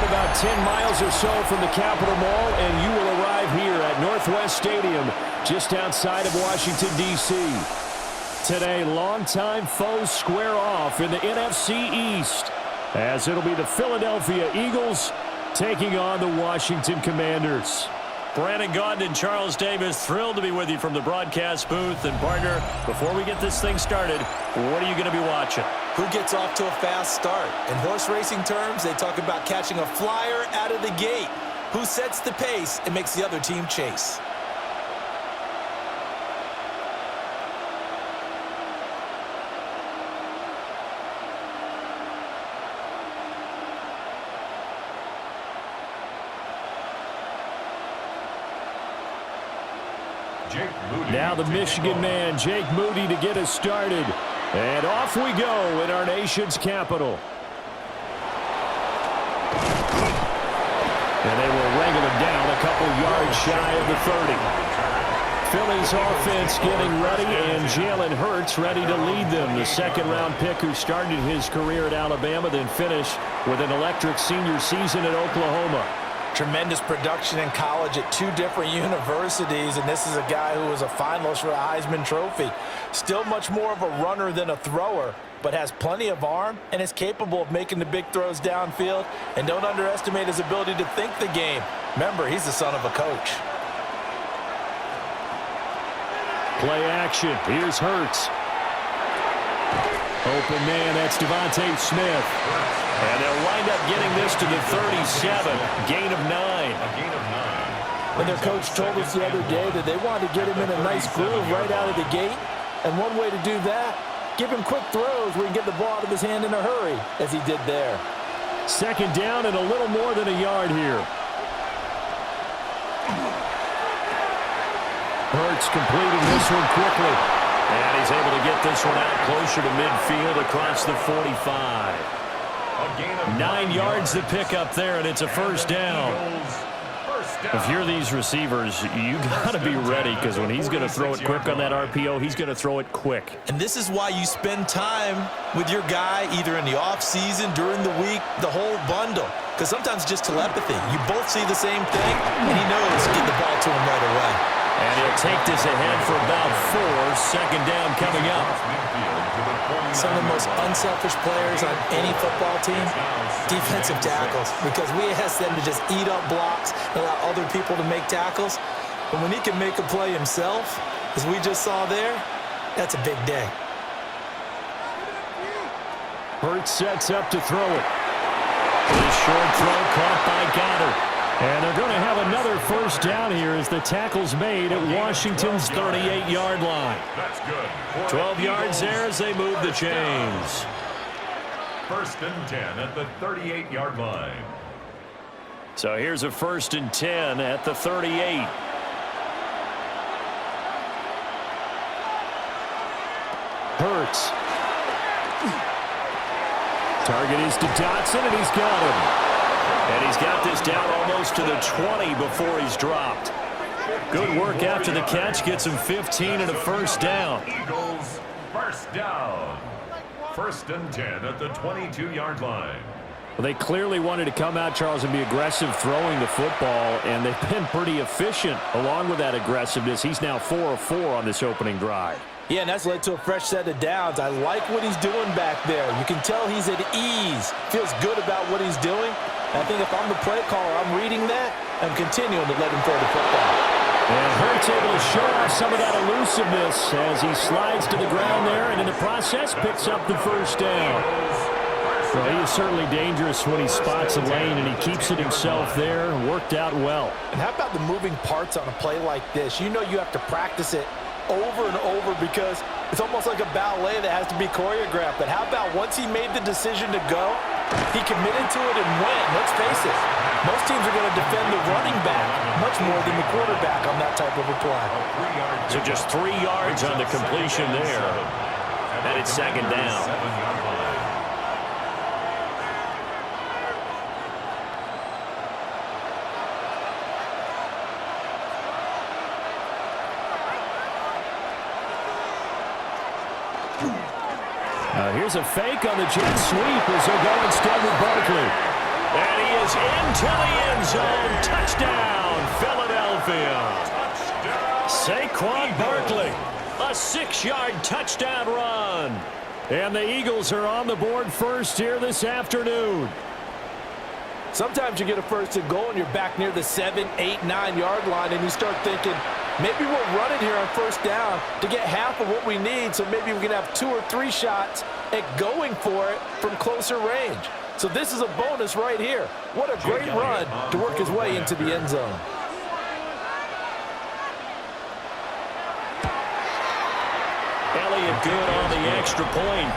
about 10 miles or so from the Capitol Mall, and you will arrive here at Northwest Stadium, just outside of Washington, D.C. Today, longtime foes square off in the NFC East, as it'll be the Philadelphia Eagles taking on the Washington Commanders. Brandon Gaudin and Charles Davis, thrilled to be with you from the broadcast booth. And, partner, before we get this thing started, what are you going to be watching? Who gets off to a fast start? In horse racing terms, they talk about catching a flyer out of the gate. Who sets the pace and makes the other team chase? Now the Michigan man, Jake Moody, to get us started. And off we go in our nation's capital. And they will wrangle him down a couple yards shy of the 30. Philly's offense getting ready, and Jalen Hurts ready to lead them. The second-round pick who started his career at Alabama, then finished with an electric senior season at Oklahoma. Tremendous production in college at 2 different universities, and this is a guy who was a finalist for a Heisman Trophy. Still much more of a runner than a thrower, but has plenty of arm and is capable of making the big throws downfield. And don't underestimate his ability to think the game. Remember, he's the son of a coach. Play action. Here's Hurts. Open man, that's Devontae Smith. And they'll wind up getting this to the 37, gain of 9. And their coach told us the other day that they wanted to get him in a nice groove right out of the gate. And one way to do that, give him quick throws where he can get the ball out of his hand in a hurry, as he did there. Second down and a little more than a yard here. Hurts completing this one quickly. And he's able to get this one out closer to midfield across the 45. 9 yards to pick up there, and it's a first down. If you're these receivers, you got to be ready, because when he's going to throw it quick on that RPO, he's going to throw it quick. And this is why you spend time with your guy either in the offseason, during the week, the whole bundle. Because sometimes it's just telepathy. You both see the same thing, and he knows to get the ball to him right away. And he'll take this ahead for about 4. Second down coming up. Some of the most unselfish players on any football team, defensive tackles, because we ask them to just eat up blocks and allow other people to make tackles. But when he can make a play himself, as we just saw there, that's a big day. Hurts sets up to throw it. This short throw caught by Goddard. And they're going to have another first down here as the tackle's made at Washington's 38-yard line. That's good. 12 yards there as they move the chains. First and 10 at the 38-yard line. So here's a first and 10 at the 38. Hurts. Target is to Dotson, and he's got him. And he's got this down almost to the 20 before he's dropped. Good work after the catch. Gets him 15 and a first down. Eagles first down. First and 10 at the 22-yard line. Well, they clearly wanted to come out, Charles, and be aggressive throwing the football, and they've been pretty efficient along with that aggressiveness. He's now 4 of 4 on this opening drive. Yeah, and that's led to a fresh set of downs. I like what he's doing back there. You can tell he's at ease. Feels good about what he's doing. And I think if I'm the play caller, I'm reading that and continuing to let him throw the football. And Hurts able to show off some of that elusiveness as he slides to the ground there, and in the process picks up the first down. Well, he is certainly dangerous when he spots a lane, and he keeps it himself there. Worked out well. And how about the moving parts on a play like this? You know you have to practice it over and over because it's almost like a ballet that has to be choreographed. But how about once he made the decision to go, he committed to it and went. Let's face it, most teams are going to defend the running back much more than the quarterback on that type of a play. So just 3 yards on the completion there. And it's second down. Here's a fake on the jet sweep as they'll go instead with Barkley. And he is in zone. Touchdown, Philadelphia. Saquon Barkley, a 6-yard touchdown run. And the Eagles are on the board first here this afternoon. Sometimes you get a first and goal and you're back near the 7, 8, 9-yard line and you start thinking, maybe we'll run it here on first down to get half of what we need, so maybe we can have 2 or 3 shots at going for it from closer range. So this is a bonus right here. What a great run to work his way into the end zone. Elliott good on the extra point,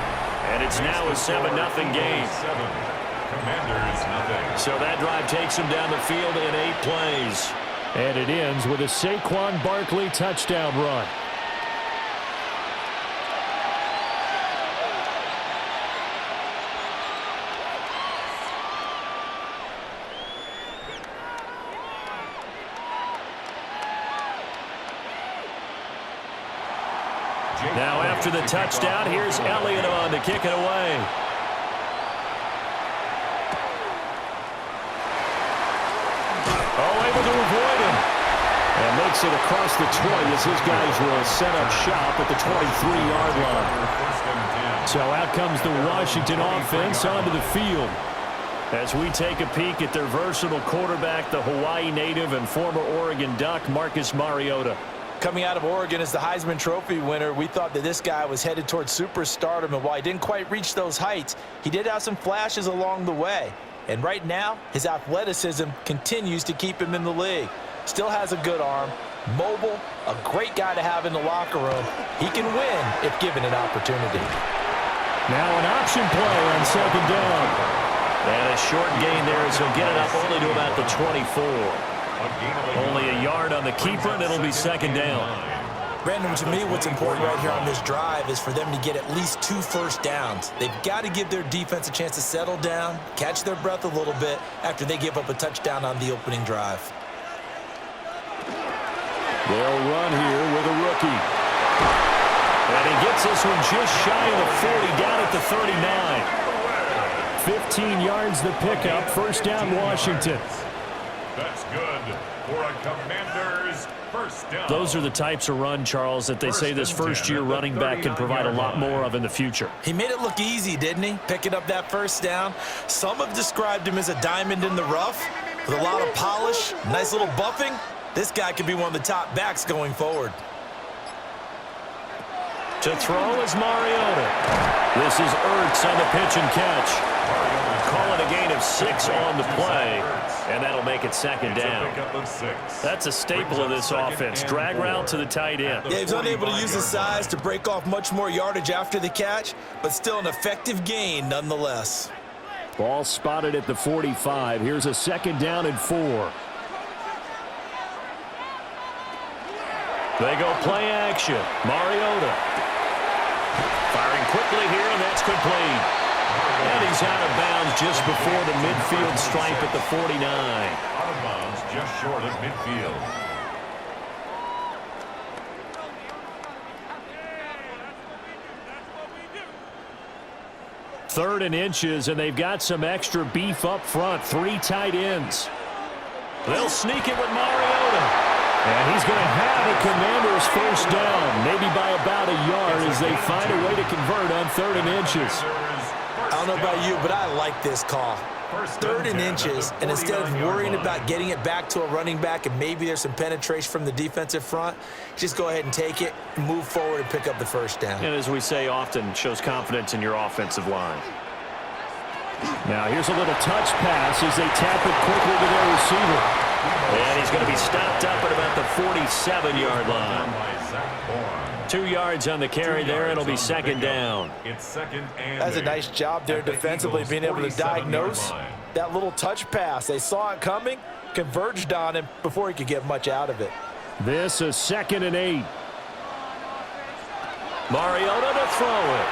and it's now a 7-0 game. Commanders, nothing. So that drive takes him down the field in 8 plays. And it ends with a Saquon Barkley touchdown run. Now after the touchdown, here's Elliott on to kick it away. Oh, able to avoid him. And makes it across the 20 as his guys will set up shop at the 23-yard line. So out comes the Washington offense onto the field. As we take a peek at their versatile quarterback, the Hawaii native and former Oregon Duck, Marcus Mariota. Coming out of Oregon as the Heisman Trophy winner, we thought that this guy was headed towards superstardom, and while he didn't quite reach those heights, he did have some flashes along the way. And right now, his athleticism continues to keep him in the league. Still has a good arm, mobile, a great guy to have in the locker room. He can win if given an opportunity. Now an option play on second down. And a short gain there as he'll get it up only to about the 24. Only a yard on the keeper, and it'll be second down. Brandon, to me, what's important right here on this drive is for them to get at least 2 first downs. They've got to give their defense a chance to settle down, catch their breath a little bit after they give up a touchdown on the opening drive. They'll run here with a rookie. And he gets this one just shy of the 40, down at the 39. 15 yards the pickup, first down Washington. That's good for a Commanders first down. Those are the types of run, Charles, that they say this first-year running back can provide a lot more of in the future. He made it look easy, didn't he? Picking up that first down. Some have described him as a diamond in the rough with a lot of polish, nice little buffing. This guy could be one of the top backs going forward. To throw is Mariota. This is Ertz on the pitch and catch. Call it a gain of 6 on the play, and that'll make it second down. That's a staple of this offense. Drag route to the tight end. Yeah, he's unable to use his size to break off much more yardage after the catch, but still an effective gain nonetheless. Ball spotted at the 45. Here's a second down and 4. They go play action. Mariota. Firing quickly here, and that's complete. And he's out of bounds just before the midfield stripe at the 49. Out of bounds just short of midfield. Third and inches, and they've got some extra beef up front. 3 tight ends. They'll sneak it with Mariota. And he's going to have the Commanders first down, maybe by about a yard as they find a way to convert on 3rd and inches. I don't know about you, but I like this call. 3rd and inches, and instead of worrying about getting it back to a running back and maybe there's some penetration from the defensive front, just go ahead and take it, move forward, and pick up the first down. And as we say often, shows confidence in your offensive line. Now here's a little touch pass as they tap it quickly to their receiver. And he's going to be stopped up at about the 47-yard line. 2 yards on the carry there. It'll be second down. It's second and That's a nice job there defensively, being able to diagnose that little touch pass. They saw it coming, converged on him before he could get much out of it. This is 2nd and 8. Mariota to throw it.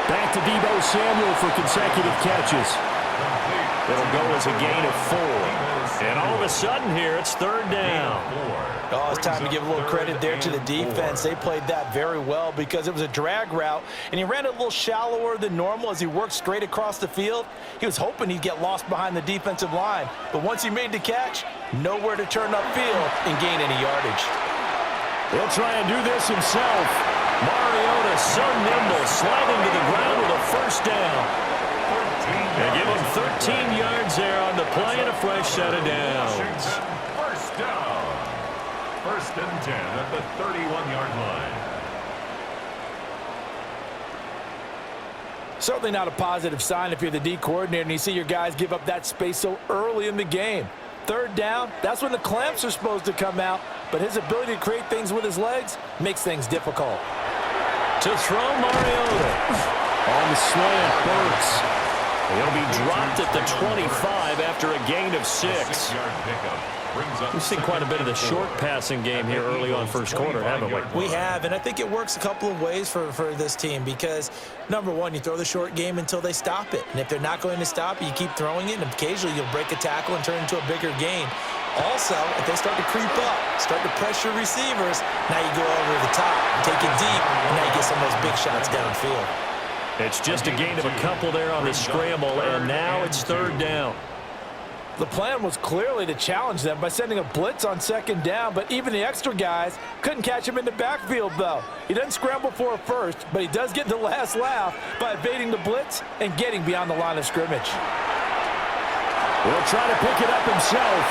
Back to Deebo Samuel for consecutive catches. It'll go as a gain of 4. And all of a sudden here, it's third down. Oh, it's time to give a little credit there to the defense. They played that very well because it was a drag route, and he ran it a little shallower than normal as he worked straight across the field. He was hoping he'd get lost behind the defensive line, but once he made the catch, nowhere to turn upfield and gain any yardage. He'll try and do this himself. Mariota so nimble, sliding to the ground with a first down. They give him 13 yards there on the play and a fresh set of downs. First down. First and 10 at the 31-yard line. Certainly not a positive sign if you're the D coordinator and you see your guys give up that space so early in the game. Third down, that's when the clamps are supposed to come out, but his ability to create things with his legs makes things difficult. To throw, Mariota. On the slant, Burks. He'll be dropped at the 25 after a gain of 6. We've seen quite a bit of the short passing game here early on first quarter, haven't we? We have, and I think it works a couple of ways for this team because, number one, you throw the short game until they stop it. And if they're not going to stop it, you keep throwing it, and occasionally you'll break a tackle and turn it into a bigger gain. Also, if they start to creep up, start to pressure receivers, now you go over the top, take it deep, and now you get some of those big shots downfield. It's just a gain of a couple there on the scramble, and now it's third down. The plan was clearly to challenge them by sending a blitz on second down, but even the extra guys couldn't catch him in the backfield, though. He doesn't scramble for a first, but he does get the last laugh by evading the blitz and getting beyond the line of scrimmage. He'll try to pick it up himself.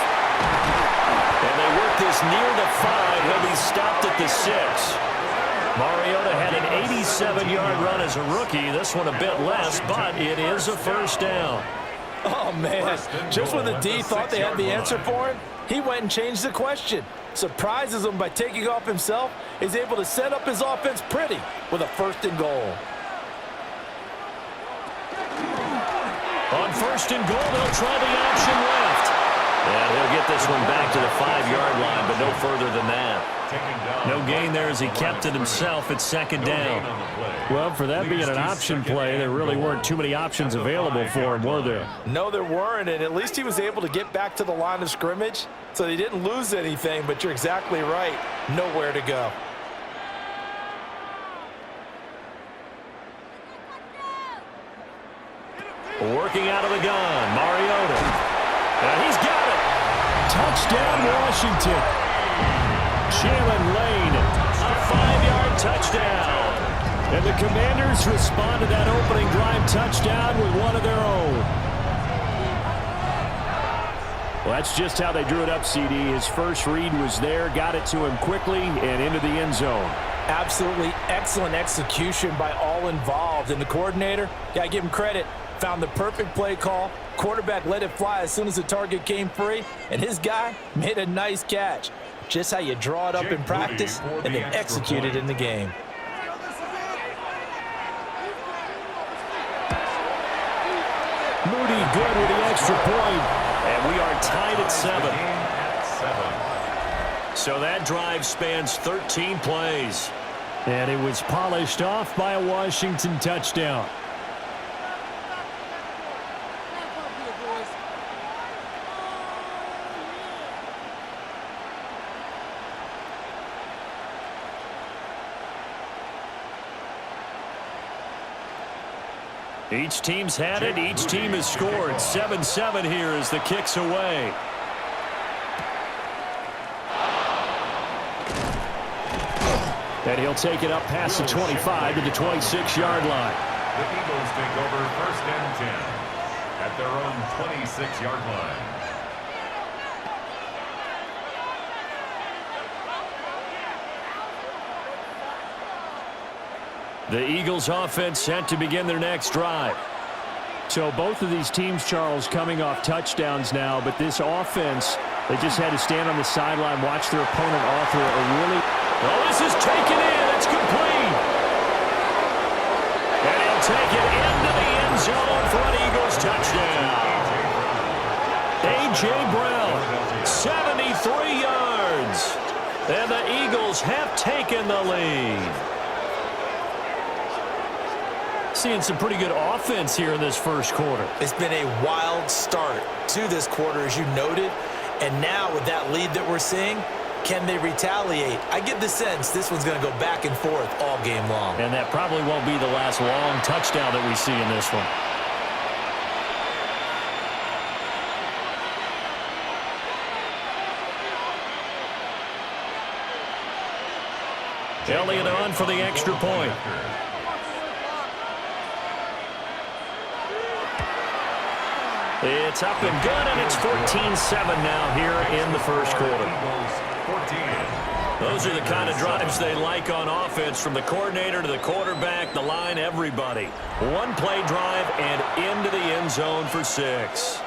And they work this near the 5. He'll be stopped at the 6. Mariota had an 87-yard run as a rookie. This one a bit less, but it is a first down. Oh, man. Just when the D thought they had the answer for him, he went and changed the question. Surprises him by taking off himself. Is able to set up his offense pretty with a first and goal. On first and goal, they'll try the option left. And he'll get this one back to the 5-yard line, but no further than that. No gain there as he kept it himself at second down. Well, for that being an option play, there really weren't too many options available for him, were there? No, there weren't, and at least he was able to get back to the line of scrimmage, so they didn't lose anything, but you're exactly right. Nowhere to go. Working out of the gun, Mariota. And he's got it. Touchdown, Washington. Jalen Lane, a 5-yard touchdown. And the Commanders respond to that opening drive touchdown with one of their own. Well, that's just how they drew it up, CD. His first read was there, got it to him quickly, and into the end zone. Absolutely excellent execution by all involved. And the coordinator, got to give him credit, found the perfect play call. Quarterback let it fly as soon as the target came free, and his guy made a nice catch. Just how you draw it up in practice and then execute it in the game. Moody good with the extra point. And we are tied at 7. So that drive spans 13 plays. And it was polished off by a Washington touchdown. Each team's had it. Each team has scored. 7-7 here as the kick's away. And he'll take it up past the 25 to the 26-yard line. The Eagles take over first and 10 at their own 26-yard line. The Eagles offense set to begin their next drive. So both of these teams, Charles, coming off touchdowns now, but this offense, they just had to stand on the sideline, watch their opponent offer a really... Oh, this is taken in. It's complete. And he'll take it into the end zone for an Eagles touchdown. A.J. Brown, 73 yards. And the Eagles have taken the lead. Seeing some pretty good offense here in this first quarter. It's been a wild start to this quarter, as you noted. And now with that lead that we're seeing, can they retaliate? I get the sense this one's going to go back and forth all game long. And that probably won't be the last long touchdown that we see in this one. Elliott on for the extra point. It's up and good, and it's 14-7 now here in the first quarter. Those are the kind of drives they like on offense, from the coordinator to the quarterback, the line, everybody. One play drive and into the end zone for 6.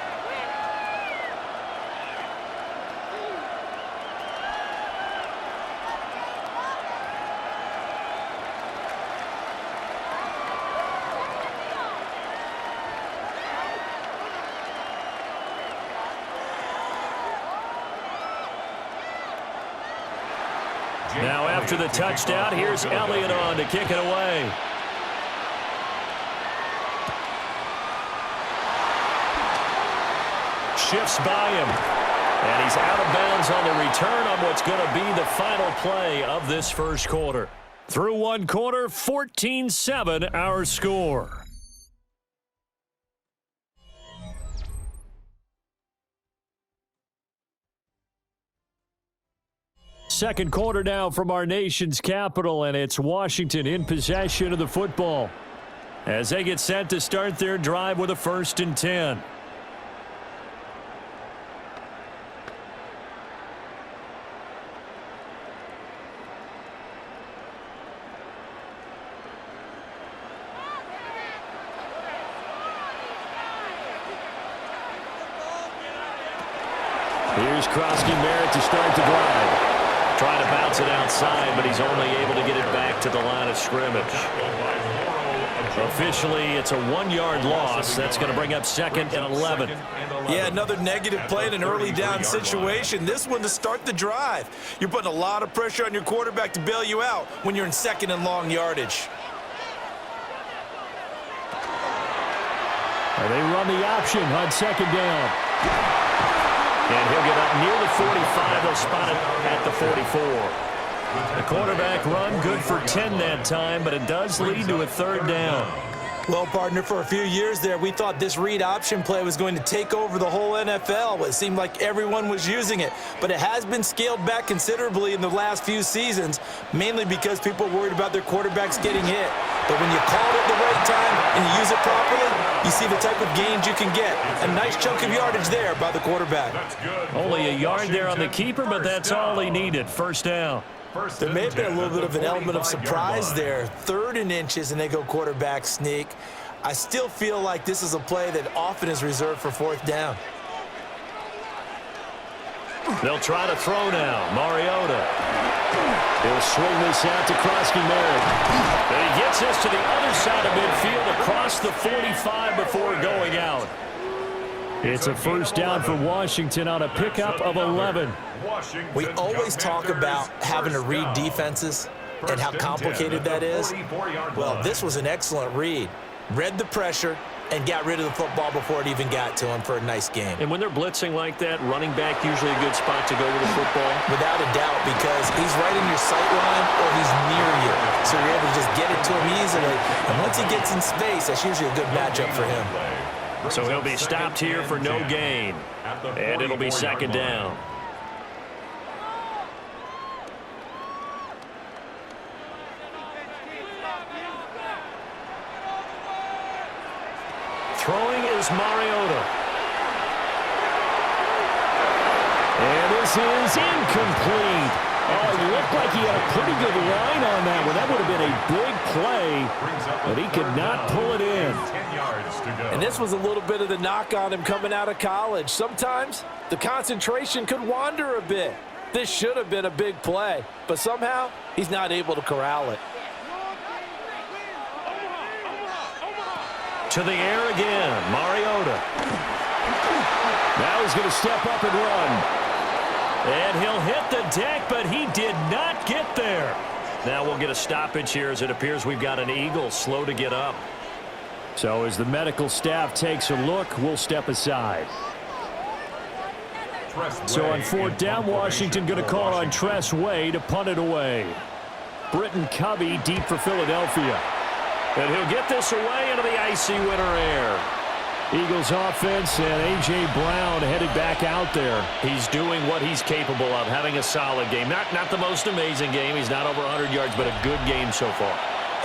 Now after the touchdown, here's Elliott on to kick it away. Shifts by him. And he's out of bounds on the return on what's going to be the final play of this first quarter. Through one quarter, 14-7 our score. Second quarter now from our nation's capital, and it's Washington in possession of the football as they get set to start their drive with a 1st and 10. Here's Krosky-Merritt to start the drive. Trying to bounce it outside, but he's only able to get it back to the line of scrimmage. Officially, it's a 1-yard loss. That's going to bring up 2nd and 11. Yeah, another negative play in an early down situation. This one to start the drive. You're putting a lot of pressure on your quarterback to bail you out when you're in 2nd and long yardage. They run the option on 2nd down. And he'll get up near the 45. They'll spot it at the 44. The quarterback run good for 10 that time, but it does lead to a 3rd down. Well, partner, for a few years there, we thought this read option play was going to take over the whole NFL. It seemed like everyone was using it, but it has been scaled back considerably in the last few seasons, mainly because people are worried about their quarterbacks getting hit. But when you call it at the right time and you use it properly, you see the type of gains you can get. A nice chunk of yardage there by the quarterback. Only a yard there on the keeper, but that's all he needed. 1st down. There may have been a little bit of an element of surprise there. 3rd and inches, and they go quarterback sneak. I still feel like this is a play that often is reserved for 4th down. They'll try to throw now. Mariota. He'll swing this out to Krosky-Merritt. He gets this to the other side of midfield across the 45 before going out. It's a 1st down for Washington on a pickup of 11. We always talk about having to read defenses and how complicated that is. Well, this was an excellent read. Read the pressure and got rid of the football before it even got to him for a nice game. And when they're blitzing like that, running back usually a good spot to go with the football? Without a doubt, because he's right in your sight line or he's near you. So you're able to just get it to him easily. And once he gets in space, that's usually a good matchup for him. So he'll be stopped here for no gain. And it'll be 2nd down. Throwing is Mariota. And this is incomplete. Oh, it looked like he had a pretty good line on that one. That would have been a big play, but he could not pull it in. And this was a little bit of the knock on him coming out of college. Sometimes the concentration could wander a bit. This should have been a big play, but somehow he's not able to corral it. To the air again, Mariota. Now he's going to step up and run. And he'll hit the deck, but he did not get there. Now we'll get a stoppage here as it appears we've got an Eagle slow to get up. So as the medical staff takes a look, we'll step aside. So on fourth down, Washington going to call on Tress Way to punt it away. Britton Covey deep for Philadelphia. And he'll get this away into the icy winter air. Eagles offense and A.J. Brown headed back out there. He's doing what he's capable of, having a solid game. Not the most amazing game. He's not over 100 yards, but a good game so far.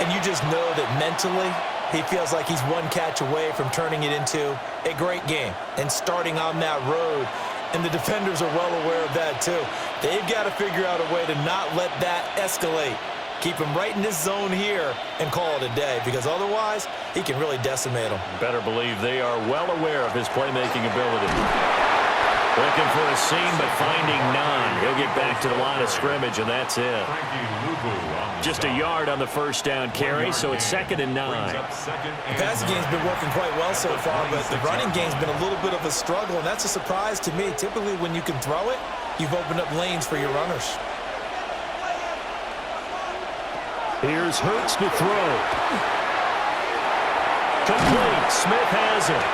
And you just know that mentally he feels like he's one catch away from turning it into a great game and starting on that road. And the defenders are well aware of that too. They've got to figure out a way to not let that escalate. Keep him right in this zone here and call it a day, because otherwise he can really decimate them. Better believe they are well aware of his playmaking ability. Looking for a seam, but finding none. He'll get back to the line of scrimmage, and that's it. Just a yard on the first down carry, so it's 2nd and 9. The passing game's been working quite well so far, but the running game's been a little bit of a struggle, and that's a surprise to me. Typically, when you can throw it, you've opened up lanes for your runners. Here's Hurts to throw. Complete. Smith has it.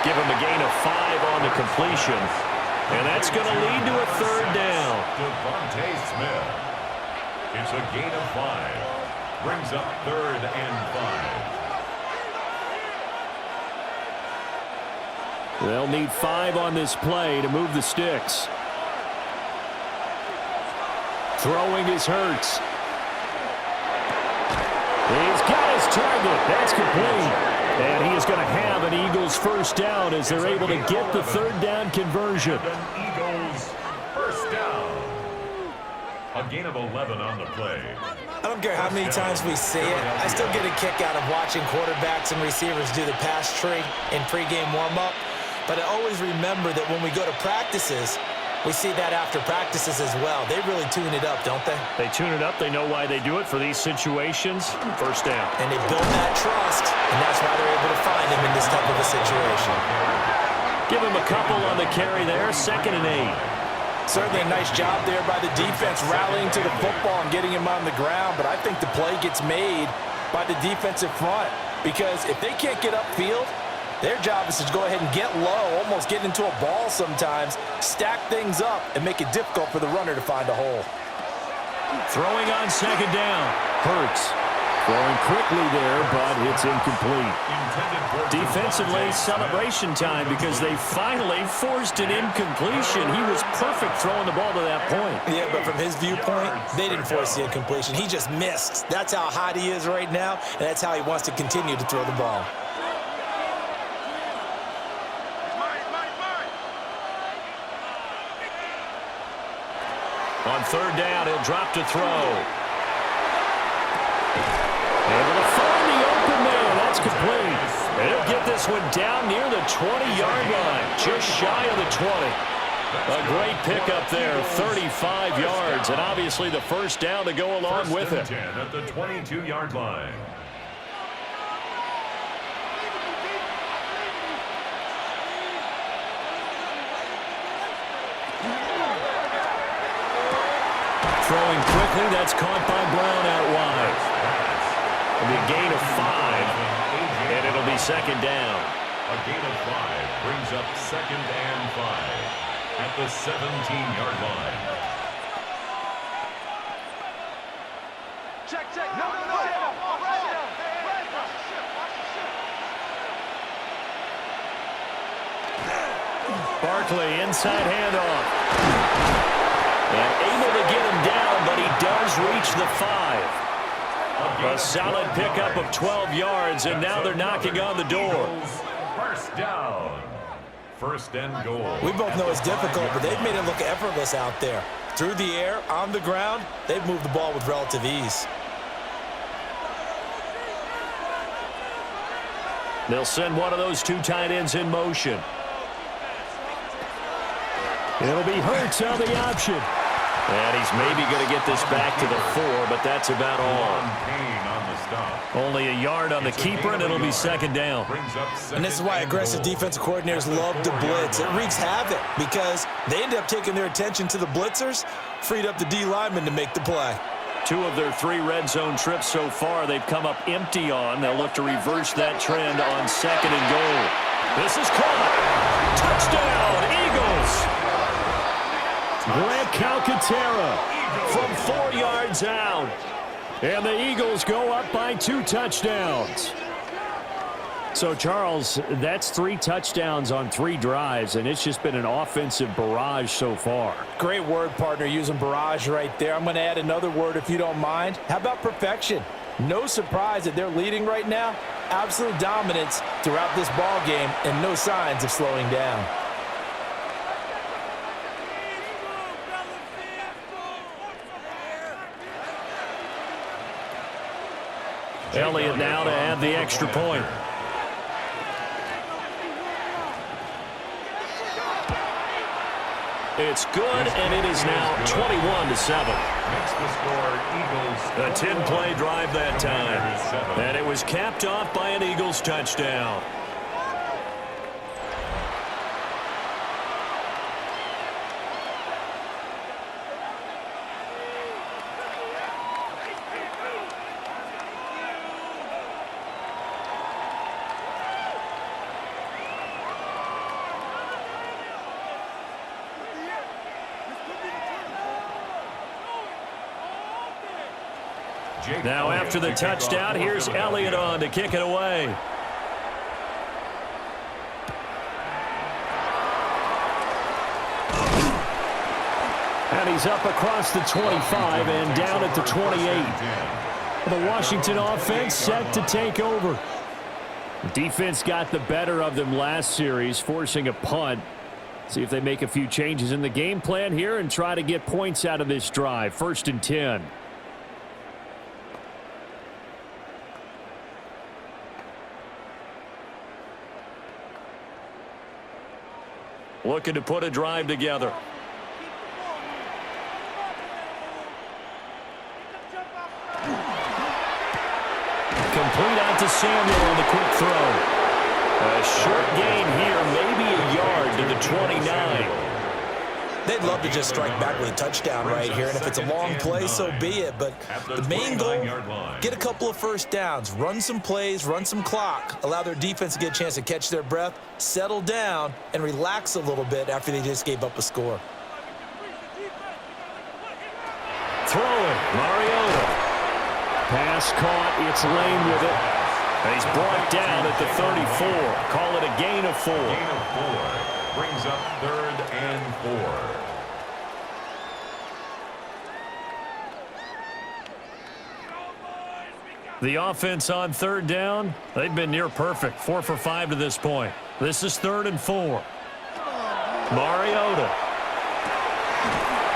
Give him a gain of 5 on the completion. And that's going to lead to a 3rd down. Devontae Smith. It's a gain of 5. Brings up 3rd and 5. They'll need 5 on this play to move the sticks. Throwing is Hurts. He's got his target. That's complete. And he is going to have an Eagles first down as they're able to get the 3rd down conversion. Eagles first down. A gain of 11 on the play. I don't care how many times we see it. I still get a kick out of watching quarterbacks and receivers do the pass tree in pregame warm-up. But I always remember that when we go to practices, we see that after practices as well. They really tune it up, don't they? They tune it up. They know why they do it for these situations. First down. And they build that trust, and that's why they're able to find him in this type of a situation. Give him a couple on the carry there. 2nd and 8. Certainly a nice job there by the defense rallying to the football and getting him on the ground, but I think the play gets made by the defensive front, because if they can't get upfield, their job is to go ahead and get low, almost get into a ball sometimes, stack things up, and make it difficult for the runner to find a hole. Throwing on 2nd down. Hurts. Throwing quickly there, but it's incomplete. Defensively, celebration time, because they finally forced an incompletion. He was perfect throwing the ball to that point. Yeah, but from his viewpoint, they didn't force the incompletion. He just missed. That's how hot he is right now, and that's how he wants to continue to throw the ball. On 3rd down, he'll drop to throw. Able to find the open man. That's complete. And he'll get this one down near the 20-yard line, just shy of the 20. A great pickup there, 35 yards, and obviously the first down to go along with it. 10 at the 22-yard line. Throwing quickly, that's caught by Brown out wide. It'll be a gain of 5, and it'll be 2nd down. A gain of 5 brings up 2nd and 5 at the 17-yard line. Check. No. Barkley, inside handoff. And able to get him down, but he does reach the 5. A solid pickup of 12 yards, and now they're knocking on the door. First down. 1st and goal. We both know it's difficult, but they've made it look effortless out there. Through the air, on the ground, they've moved the ball with relative ease. They'll send one of those 2 tight ends in motion. It'll be Hurts on the option. And he's maybe going to get this back to the 4, but that's about all. Only a yard on the keeper, and it'll be 2nd down. And this is why aggressive defensive coordinators love to blitz. It wreaks havoc because they end up taking their attention to the blitzers, freed up the D lineman to make the play. 2 of their 3 red zone trips so far, they've come up empty on. They'll look to reverse that trend on 2nd and goal. This is caught. Touchdown, Eagles. Grant Calcaterra from 4 yards out. And the Eagles go up by 2 touchdowns. So, Charles, that's 3 touchdowns on 3 drives, and it's just been an offensive barrage so far. Great word, partner, using barrage right there. I'm going to add another word if you don't mind. How about perfection? No surprise that they're leading right now. Absolute dominance throughout this ball game and no signs of slowing down. Elliott now to add the extra point. It's good, and it is now 21-7. Makes the score Eagles. A 10-play drive that time. And it was capped off by an Eagles touchdown. Now after the touchdown, here's Elliott on to kick it away. And he's up across the 25 and down at the 28. The Washington offense set to take over. Defense got the better of them last series, forcing a punt. See if they make a few changes in the game plan here and try to get points out of this drive. 1st and 10. Looking to put a drive together. Complete out to Samuel on the quick throw. A short gain here, maybe a yard to the 29. They'd love to just strike back with a touchdown right here, and if it's a long play, so be it. But the main goal, get a couple of first downs, run some plays, run some clock, allow their defense to get a chance to catch their breath, settle down, and relax a little bit after they just gave up a score. Throwing, Mariota. Pass caught, it's Lane with it. And he's brought down at the 34. Call it a gain of 4. Gain of 4 brings up 3rd and 4. The offense on 3rd down, they've been near perfect. 4 for 5 to this point. This is 3rd and 4. Mariota.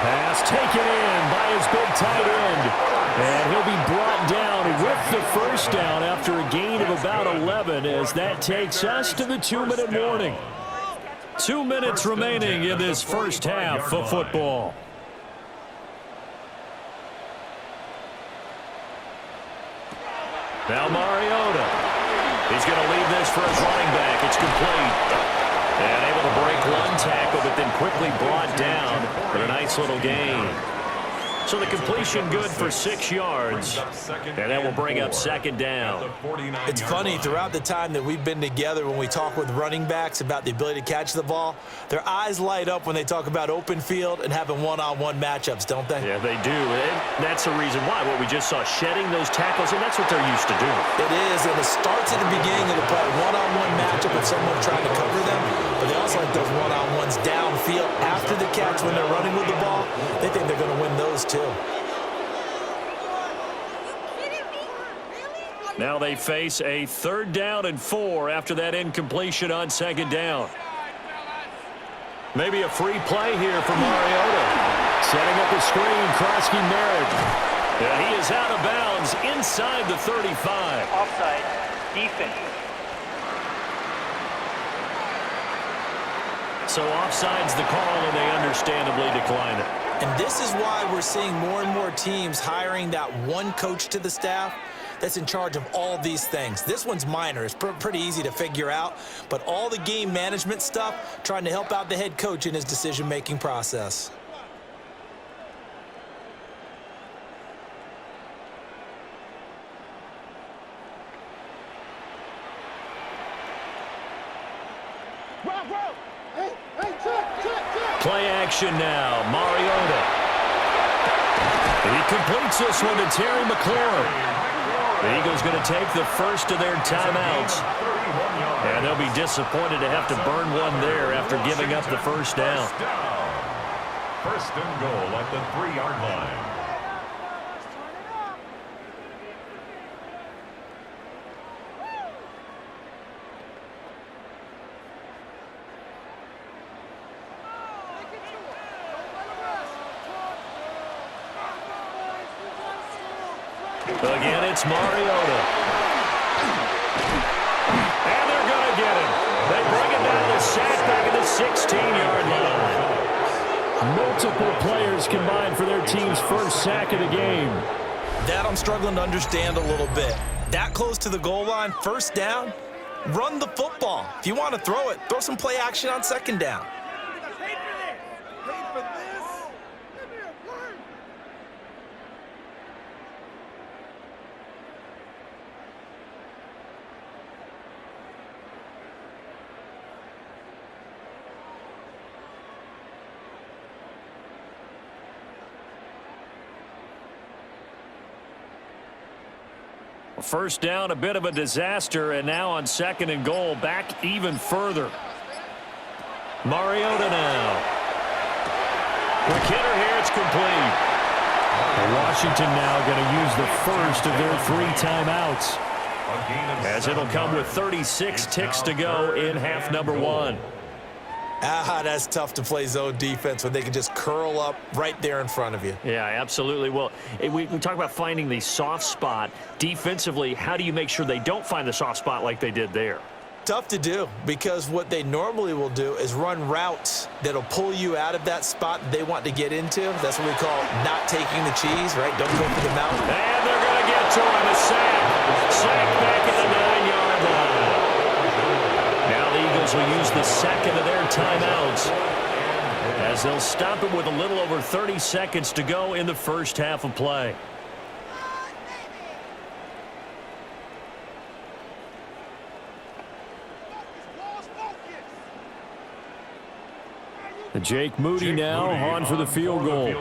Pass taken in by his big tight end. And he'll be brought down with the first down after a gain of about 11 as that takes us to the 2-minute warning. 2 minutes remaining in this first half of football. Now Mariota. He's going to leave this for his running back. It's complete. And able to break one tackle, but then quickly brought down for a nice little gain. So the completion good for 6 yards, and that will bring up 2nd down. It's funny, throughout the time that we've been together when we talk with running backs about the ability to catch the ball, their eyes light up when they talk about open field and having one-on-one matchups, don't they? Yeah, they do, and that's the reason why. What we just saw, shedding those tackles, and that's what they're used to doing. It is, and it starts at the beginning of the play, one-on-one matchup with someone trying to cover them, but they also like those one-on-ones downfield after the catch when they're running with the ball. They think they're going to win those too. Now they face a 3rd down and 4 after that incompletion on 2nd down. Maybe a free play here for Mariota. Setting up a screen, Krosky Merritt. And he is out of bounds inside the 35. Offside, defense. So offside's the call, and they understandably decline it. And this is why we're seeing more and more teams hiring that one coach to the staff that's in charge of all these things. This one's minor. It's pretty easy to figure out. But all the game management stuff, trying to help out the head coach in his decision-making process. Play action now. Mariota. He completes this one to Terry McLaurin. The Eagles going to take the first of their timeouts. And they'll be disappointed to have to burn one there after giving up the first down. First and goal at the 3-yard line. Again, it's Mariota. And they're going to get him. They bring him down to sack back at the 16-yard line. Multiple players combined for their team's first sack of the game. That I'm struggling to understand a little bit. That close to the goal line, first down, run the football. If you want to throw it, throw some play action on second down. First down, a bit of a disaster, and now on second and goal, back even further. Mariota now. McKinnon here, it's complete. And Washington now going to use the first of their 3 timeouts. As it'll come with 36 ticks to go in half number 1. That's tough to play zone defense when they can just curl up right there in front of you. Yeah, absolutely. Well, we talk about finding the soft spot. Defensively, how do you make sure they don't find the soft spot like they did there? Tough to do, because what they normally will do is run routes that'll pull you out of that spot they want to get into. That's what we call not taking the cheese, right? Don't go for the mountain. And they're going to get to him. A sack. Sack back at the 9-yard line. Now the Eagles will use the second of their timeouts as they'll stop it with a little over 30 seconds to go in the first half of play. Jake Moody now on for the field goal.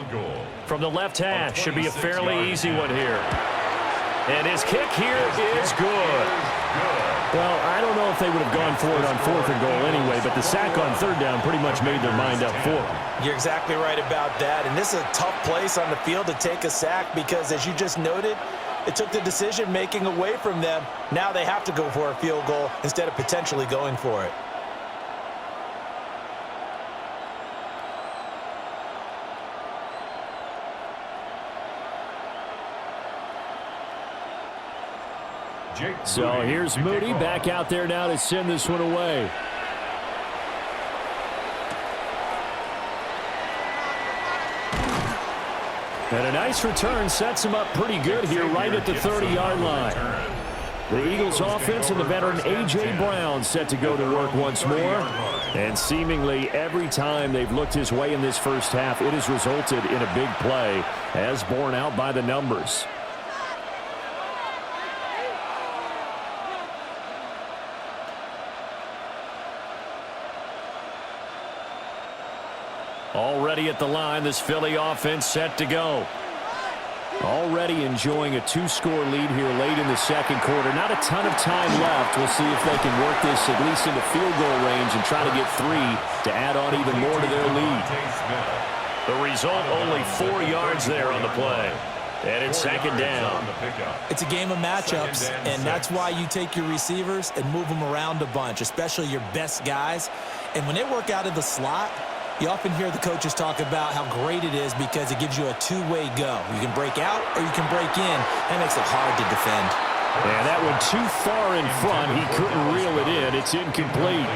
From the left hash, should be a fairly easy one here. And his kick here is good. Well, I don't know if they would have gone for it on 4th and goal anyway, but the sack on 3rd down pretty much made their mind up for it. You're exactly right about that. And this is a tough place on the field to take a sack because, as you just noted, it took the decision-making away from them. Now they have to go for a field goal instead of potentially going for it. So here's Moody back out there now to send this one away. And a nice return sets him up pretty good here right at the 30-yard line. The Eagles offense and the veteran A.J. Brown set to go to work once more. And seemingly every time they've looked his way in this first half, it has resulted in a big play, as borne out by the numbers. Already at the line, this Philly offense set to go. Already enjoying a 2-score lead here late in the second quarter. Not a ton of time left. We'll see if they can work this at least into field goal range and try to get 3 to add on even more to their lead. The result, only 4 yards there on the play. And it's second down. It's a game of matchups, and that's why you take your receivers and move them around a bunch, especially your best guys. And when they work out of the slot, you often hear the coaches talk about how great it is because it gives you a two-way go. You can break out or you can break in. That makes it hard to defend. And that one too far in front. He couldn't reel it in. It's incomplete.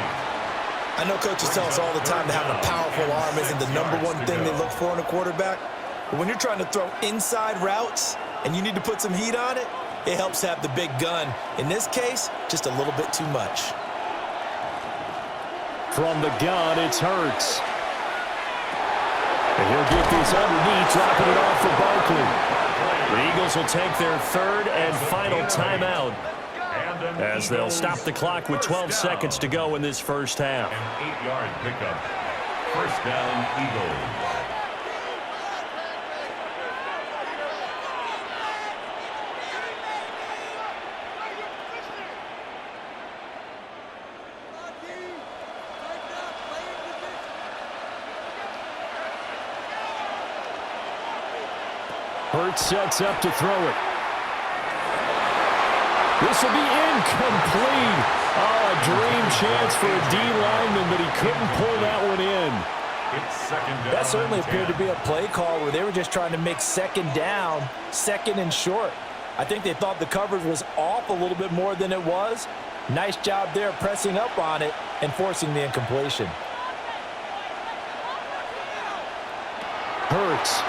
I know coaches tell us all the time that having a powerful arm isn't the number one thing they look for in a quarterback. But when you're trying to throw inside routes and you need to put some heat on it, it helps have the big gun. In this case, just a little bit too much. From the gun, it's Hurts. And he'll get this underneath, dropping it off for Barkley. The Eagles will take their third and final timeout as they'll stop the clock with 12 seconds to go in this first half. An 8-yard pickup. first down, Eagles. Hurts sets up to throw it. This will be incomplete. Oh, a dream chance for a D lineman, but he couldn't pull that one in. It's second down. That certainly appeared to be a play call where they were just trying to make second down, second and short. I think they thought the coverage was off a little bit more than it was. Nice job there pressing up on it and forcing the incompletion. Hurts.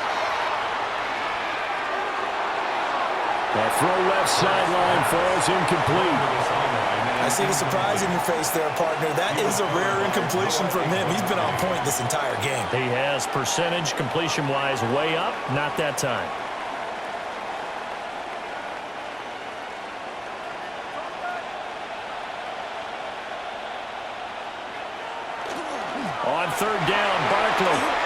That throw left sideline falls incomplete. I see the surprise in your face there, partner. That is a rare incompletion from him. He's been on point this entire game. He has percentage completion-wise way up, not that time. On third down, Barkley.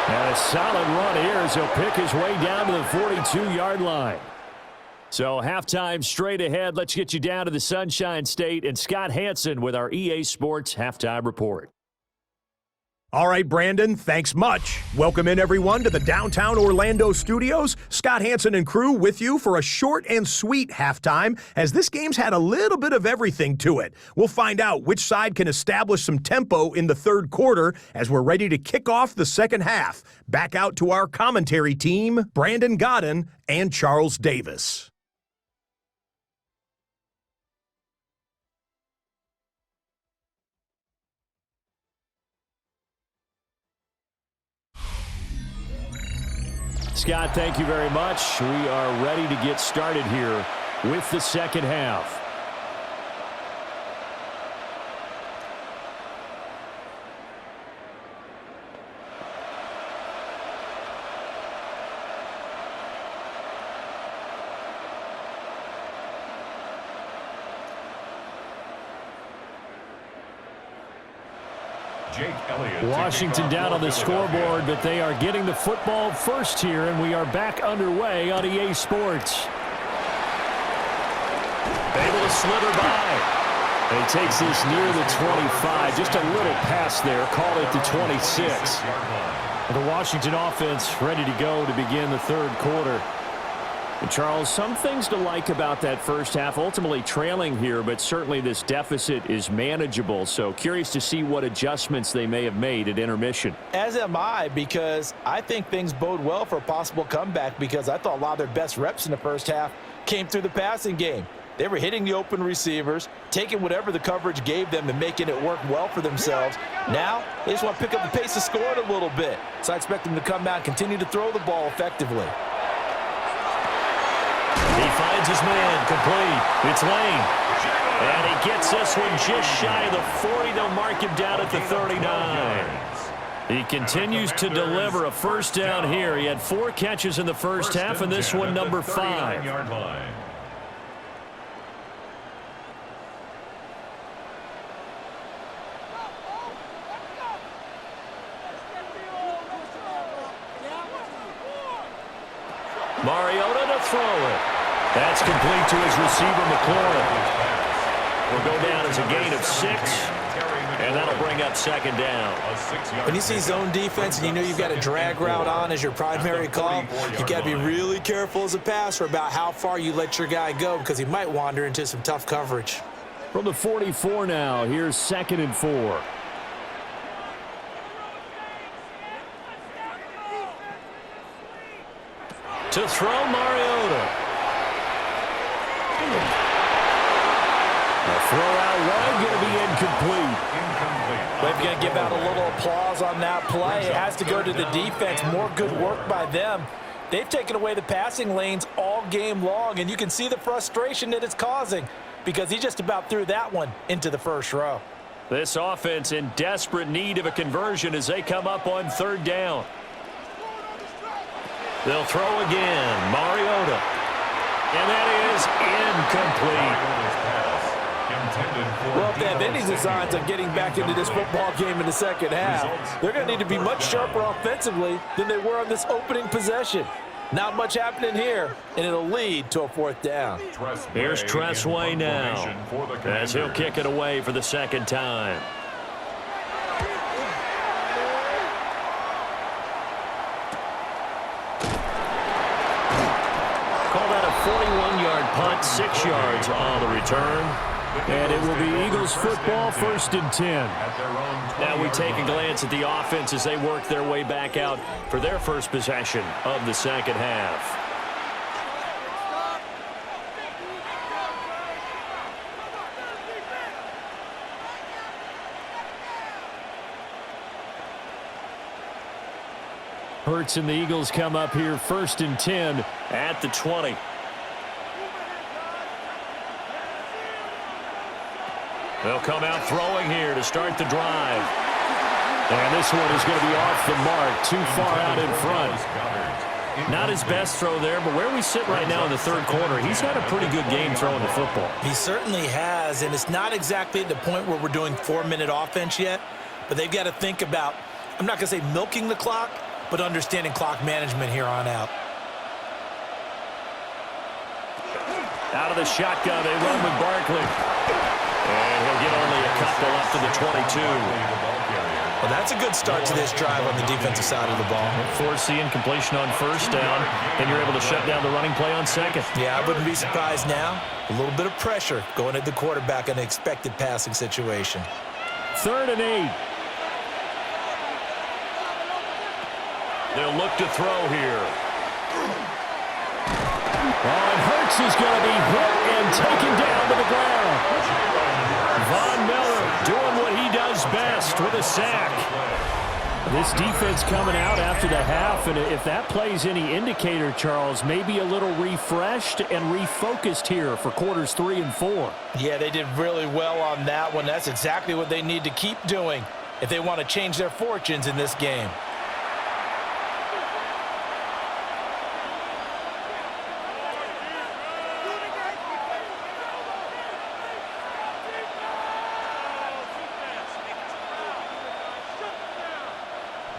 And a solid run here as he'll pick his way down to the 42-yard line. So halftime straight ahead. Let's get you down to the Sunshine State and Scott Hansen with our EA Sports Halftime Report. All right, Brandon, thanks much. Welcome in, everyone, to the downtown Orlando studios. Scott Hansen and crew with you for a short and sweet halftime, as this game's had a little bit of everything to it. We'll find out which side can establish some tempo in the third quarter as we're ready to kick off the second half. Back out to our commentary team, Brandon Godden and Charles Davis. Scott, thank you very much. We are ready to get started here with the second half. Washington down on the scoreboard, but they are getting the football first here, and we are back underway on EA Sports. Able to slither by. And he takes this near the 25. Just a little pass there. Call it the 26. The Washington offense ready to go to begin the third quarter. And Charles, some things to like about that first half. Ultimately trailing here, but certainly this deficit is manageable. So curious to see what adjustments they may have made at intermission. As am I, because I think things bode well for a possible comeback, because I thought a lot of their best reps in the first half came through the passing game. They were hitting the open receivers, taking whatever the coverage gave them and making it work well for themselves. Now, they just want to pick up the pace of scoring a little bit. So I expect them to come out and continue to throw the ball effectively. He finds his man, complete. It's Lane. And he gets this one just shy of the 40. They'll mark him down at the 39. He continues to deliver a first down here. He had 4 catches in the first half, and this one number 5. Mariota to throw it. That's complete to his receiver, McLaurin. Will go down as a gain of 6, and that'll bring up second down. When you see zone defense and you know you've got a drag route on as your primary call, you've got to be really careful as a passer about how far you let your guy go, because he might wander into some tough coverage. From the 44 now, here's 2nd and 4. To throw, Mariota. A throw out wide, going to be incomplete. They've got to give out a little applause on that play. It has to go to the defense. More good work by them. They've taken away the passing lanes all game long, and you can see the frustration that it's causing, because he just about threw that one into the first row. This offense in desperate need of a conversion as they come up on third down. They'll throw again. Mariota. And that is incomplete. Well, if they have any designs on getting back into this football game in the second half, they're going to need to be much sharper offensively than they were on this opening possession. Not much happening here, and it'll lead to a fourth down. Here's Tressway now, as he'll kick it away for the second time. Call that a 41-yard punt, 6 yards on the return. And it will be Eagles football, 1st and 10. Now we take a glance at the offense as they work their way back out for their first possession of the second half. Hurts and the Eagles come up here 1st and 10 at the 20. They'll come out throwing here to start the drive. And this one is going to be off the mark, too far out in front. Not his best throw there, but where we sit right now in the third quarter, he's had a pretty good game throwing the football. He certainly has, and it's not exactly at the point where we're doing 4-minute offense yet, but they've got to think about, I'm not going to say milking the clock, but understanding clock management here on out. Out of the shotgun, they run with Barkley. And he'll get only a couple up to the 22. Well, that's a good start to this drive on the defensive side of the ball. Force the incompletion on first down, and you're able to shut down the running play on second. Yeah, I wouldn't be surprised now. A little bit of pressure going at the quarterback in an expected passing situation. 3rd and 8. They'll look to throw here. And Hurts is going to be hit and taken down to the ground. Von Miller doing what he does best with a sack. This defense coming out after the half, and if that plays any indicator, Charles, maybe a little refreshed and refocused here for quarters 3 and 4. Yeah, they did really well on that one. That's exactly what they need to keep doing if they want to change their fortunes in this game.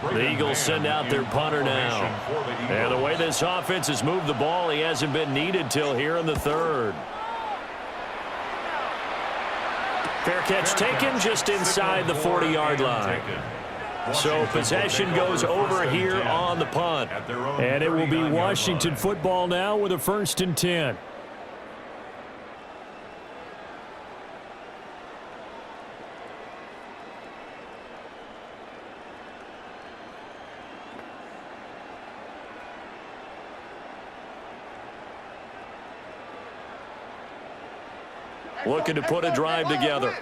The Eagles send out their punter now. And the way this offense has moved the ball, he hasn't been needed till here in the third. Fair catch taken just inside the 40-yard line. So possession goes over here on the punt. And it will be Washington football now with a 1st and 10. Looking to put a drive together.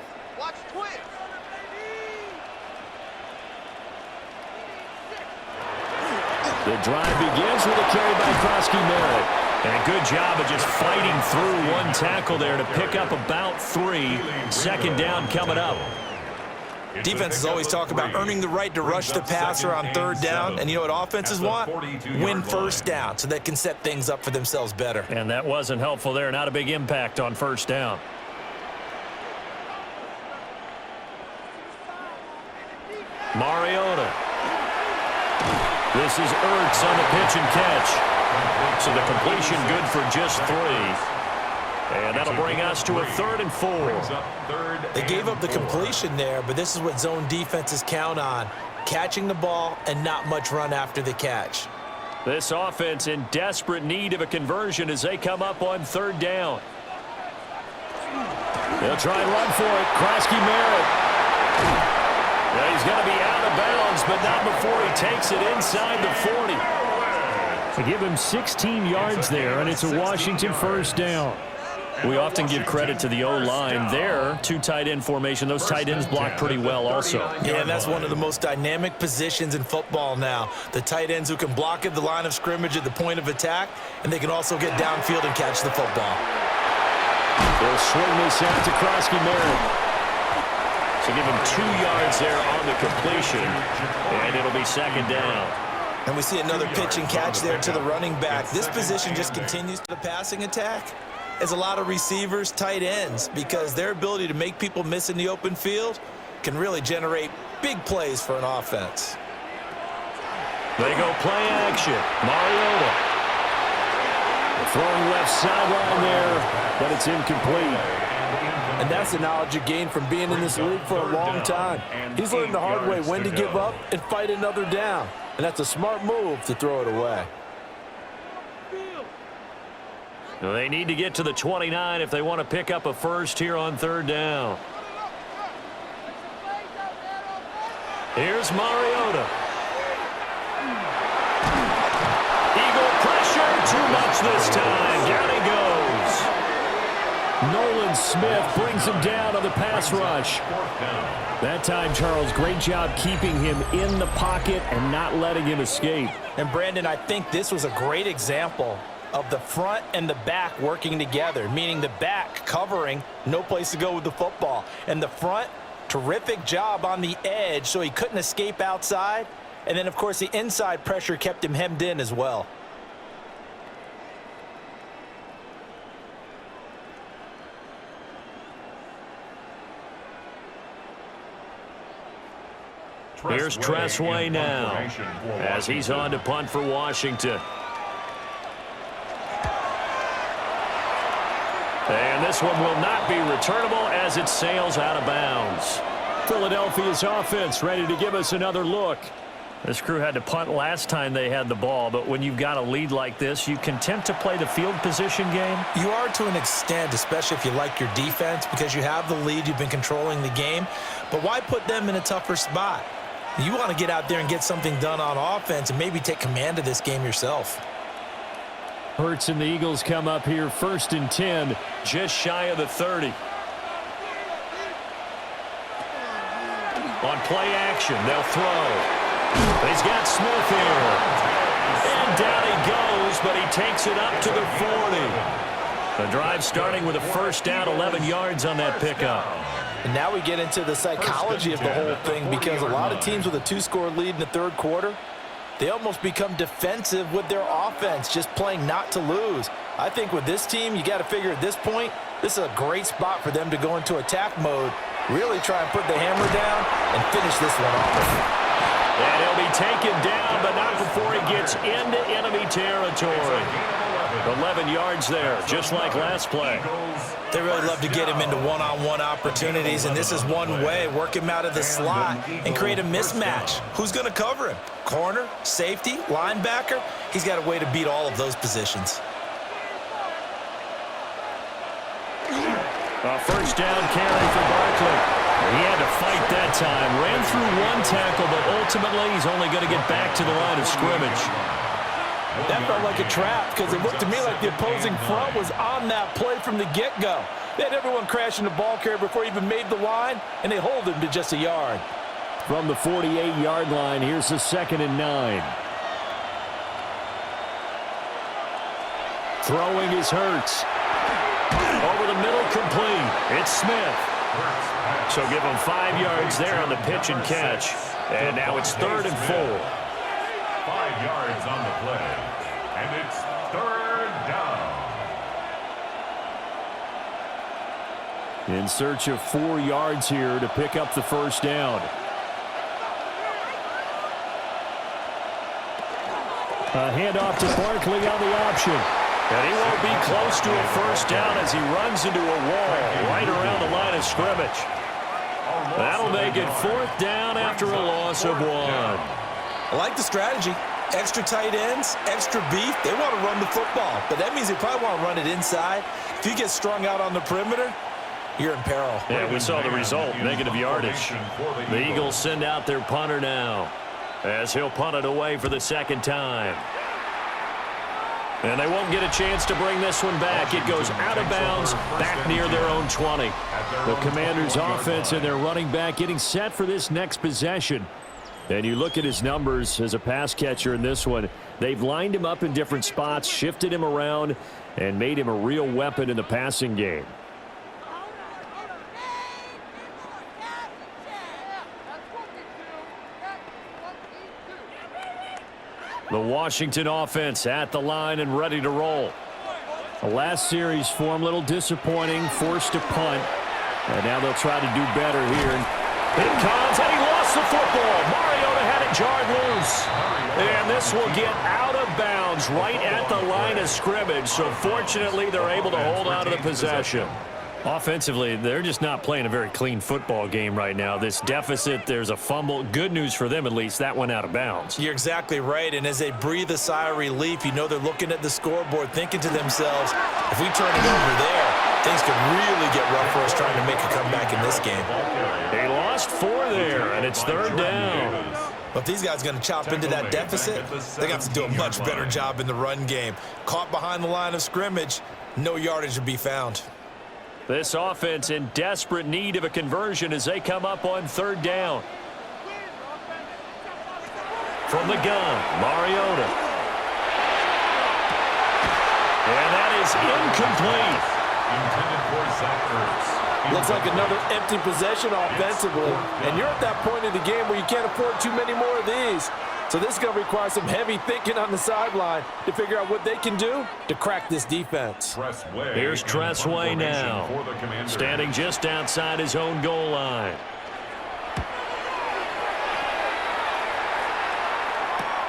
The drive begins with a carry by Krosky-Merritt. And a good job of just fighting through one tackle there to pick up about 3. 2nd down coming up. Defenses always talk about earning the right to rush the passer on 3rd down. And you know what offenses want? Win 1st down so they can set things up for themselves better. And that wasn't helpful there. Not a big impact on 1st down. Mariota. This is Ertz on the pitch and catch. So the completion good for just 3. And that'll bring us to a 3rd and 4. They gave up the completion there, but this is what zone defenses count on. Catching the ball and not much run after the catch. This offense in desperate need of a conversion as they come up on 3rd down. They'll try and run for it. Krosky-Merritt. Well, he's going to be out of bounds, but not before he takes it inside the 40. They give him 16 yards there, and it's a Washington 1st down. We often give credit to the O-line there. 2 tight end formation. Those tight ends block pretty well also. Yeah, and that's one of the most dynamic positions in football now. The tight ends who can block at the line of scrimmage at the point of attack, and they can also get downfield and catch the football. They'll swing this out to Krosky-Merritt. So give him 2 yards there on the completion, and it'll be 2nd down. And we see another pitch and catch there to the running back. This position just continues to the passing attack. is a lot of receivers, tight ends, because their ability to make people miss in the open field can really generate big plays for an offense. They go play action. Mariota. Throwing left sideline there, but it's incomplete. And that's the knowledge you gain from being in this league for a long time. He's learned the hard way when to give up and fight another down. And that's a smart move to throw it away. They need to get to the 29 if they want to pick up a first here on third down. Here's Mariota. Eagle pressure, too much this time. Down he goes. Nolan Smith brings him down on the pass rush. That time, Charles, great job keeping him in the pocket and not letting him escape. And Brandon, I think this was a great example of the front and the back working together, meaning the back covering, no place to go with the football. And the front, terrific job on the edge so he couldn't escape outside. And then, of course, the inside pressure kept him hemmed in as well. Here's Tressway now as he's on to punt for Washington. And this one will not be returnable as it sails out of bounds. Philadelphia's offense ready to give us another look. This crew had to punt last time they had the ball, but when you've got a lead like this, you content to play the field position game? You are to an extent, especially if you like your defense, because you have the lead, you've been controlling the game. But why put them in a tougher spot? You want to get out there and get something done on offense and maybe take command of this game yourself. Hurts and the Eagles come up here 1st and 10. Just shy of the 30. On play action, they'll throw. He's got Smith here. And down he goes, but he takes it up to the 40. The drive starting with a first down, 11 yards on that pickup. And now we get into the psychology of the whole thing, because a lot of teams with a 2-score lead in the third quarter, they almost become defensive with their offense, just playing not to lose. I think with this team, you got to figure at this point, this is a great spot for them to go into attack mode, really try and put the hammer down and finish this one off. And he'll be taken down, but not before he gets into enemy territory. 11 yards there, just like last play. They really love to get him into one-on-one opportunities, and this is one way. Work him out of the slot and create a mismatch. Who's going to cover him? Corner, safety, linebacker? He's got a way to beat all of those positions. A first down carry for Barkley. He had to fight that time. Ran through one tackle, but ultimately he's only going to get back to the line of scrimmage. That felt like a trap, because it looked to me like the opposing front was on that play from the get-go. They had everyone crashing the ball carrier before he even made the line, and they hold him to just a yard. From the 48-yard line, here's the 2nd and 9. Throwing is Hurts. Over the middle, complete. It's Smith. So give him 5 yards there on the pitch and catch. And now it's 3rd and 4. 5 yards on the play. And it's 3rd down. In search of 4 yards here to pick up the first down. A handoff to Barkley on the option. And he won't be close to a first down as he runs into a wall right around the line of scrimmage. That'll make it 4th down after a loss of 1. I like the strategy. Extra tight ends, extra beef. They want to run the football, but that means they probably want to run it inside. If you get strung out on the perimeter, you're in peril. Yeah, we saw the result, negative yardage. The Eagles send out their punter now as he'll punt it away for the 2nd time. And they won't get a chance to bring this one back. It goes out of bounds, back near their own 20. The Commanders' offense and their running back getting set for this next possession. And you look at his numbers as a pass catcher in this one. They've lined him up in different spots, shifted him around, and made him a real weapon in the passing game. The Washington offense at the line and ready to roll. The last series for him, a little disappointing, forced to punt. And now they'll try to do better here. It comes, and he lost the football. Mariota had it jarred loose. And this will get out of bounds right at the line of scrimmage. So fortunately, they're able to hold on to the possession. Offensively, they're just not playing a very clean football game right now. This deficit, there's a fumble. Good news for them, at least. That went out of bounds. You're exactly right. And as they breathe a sigh of relief, you know they're looking at the scoreboard, thinking to themselves, if we turn it over there, things could really get rough for us trying to make a comeback in this game. They lost 4 there, and it's 3rd down. But if these guys are going to chop into that deficit, they got to do a much better job in the run game. Caught behind the line of scrimmage, no yardage to be found. This offense in desperate need of a conversion as they come up on 3rd down. From the gun, Mariota. And that is incomplete. Intended for Zach Ertz. Looks like another empty possession offensively. And you're at that point in the game where you can't afford too many more of these. So this is going to require some heavy thinking on the sideline to figure out what they can do to crack this defense. Here's Tressway now, standing just outside his own goal line.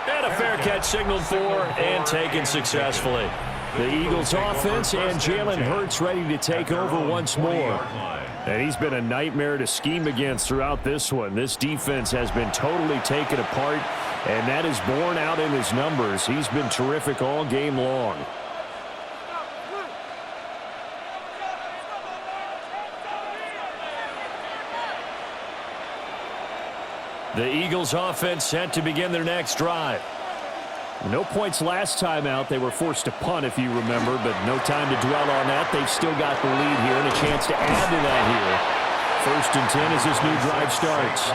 And a fair catch signaled for and taken successfully. The Eagles offense and Jalen Hurts ready to take over once more. And he's been a nightmare to scheme against throughout this one. This defense has been totally taken apart, and that is borne out in his numbers. He's been terrific all game long. The Eagles offense set to begin their next drive. No points last time out. They were forced to punt, if you remember, but no time to dwell on that. They've still got the lead here and a chance to add to that here. 1st and 10 as this new drive starts.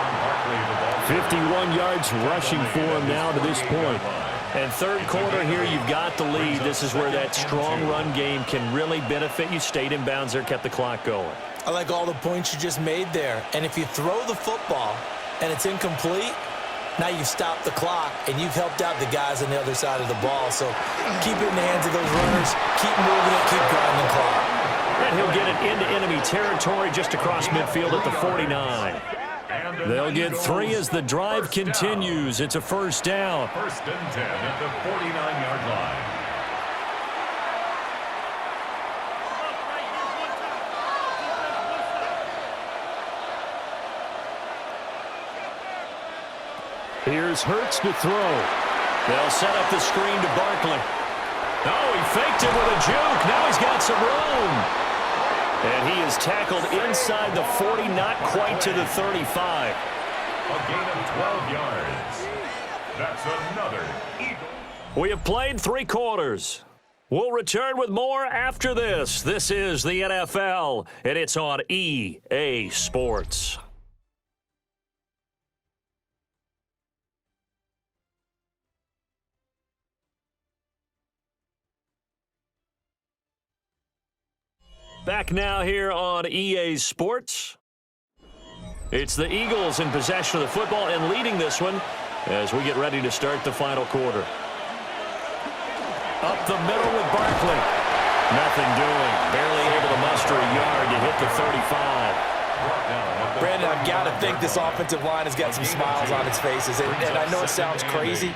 51 yards rushing for him now to this point. And 3rd quarter here, you've got the lead. This is where that strong run game can really benefit you. Stayed in bounds there, kept the clock going. I like all the points you just made there. And if you throw the football and it's incomplete, now you've stopped the clock, and you've helped out the guys on the other side of the ball. So keep it in the hands of those runners. Keep moving it. Keep grinding the clock. And he'll get it into enemy territory just across midfield at the 49. They'll get 3 as the drive continues. It's a 1st down. 1st and 10 at the 49-yard line. Here's Hurts to throw. They'll set up the screen to Barkley. Oh, he faked it with a juke. Now he's got some room. And he is tackled inside the 40, not quite to the 35. A gain of 12 yards. That's another Eagle. We have played 3 quarters. We'll return with more after this. This is the NFL, and it's on EA Sports. Back now here on EA Sports. It's the Eagles in possession of the football and leading this one as we get ready to start the final quarter. Up the middle with Barkley. Nothing doing. Barely able to muster a yard to hit the 35. Brandon, I've got to think this offensive line has got some smiles on its faces. And I know it sounds crazy,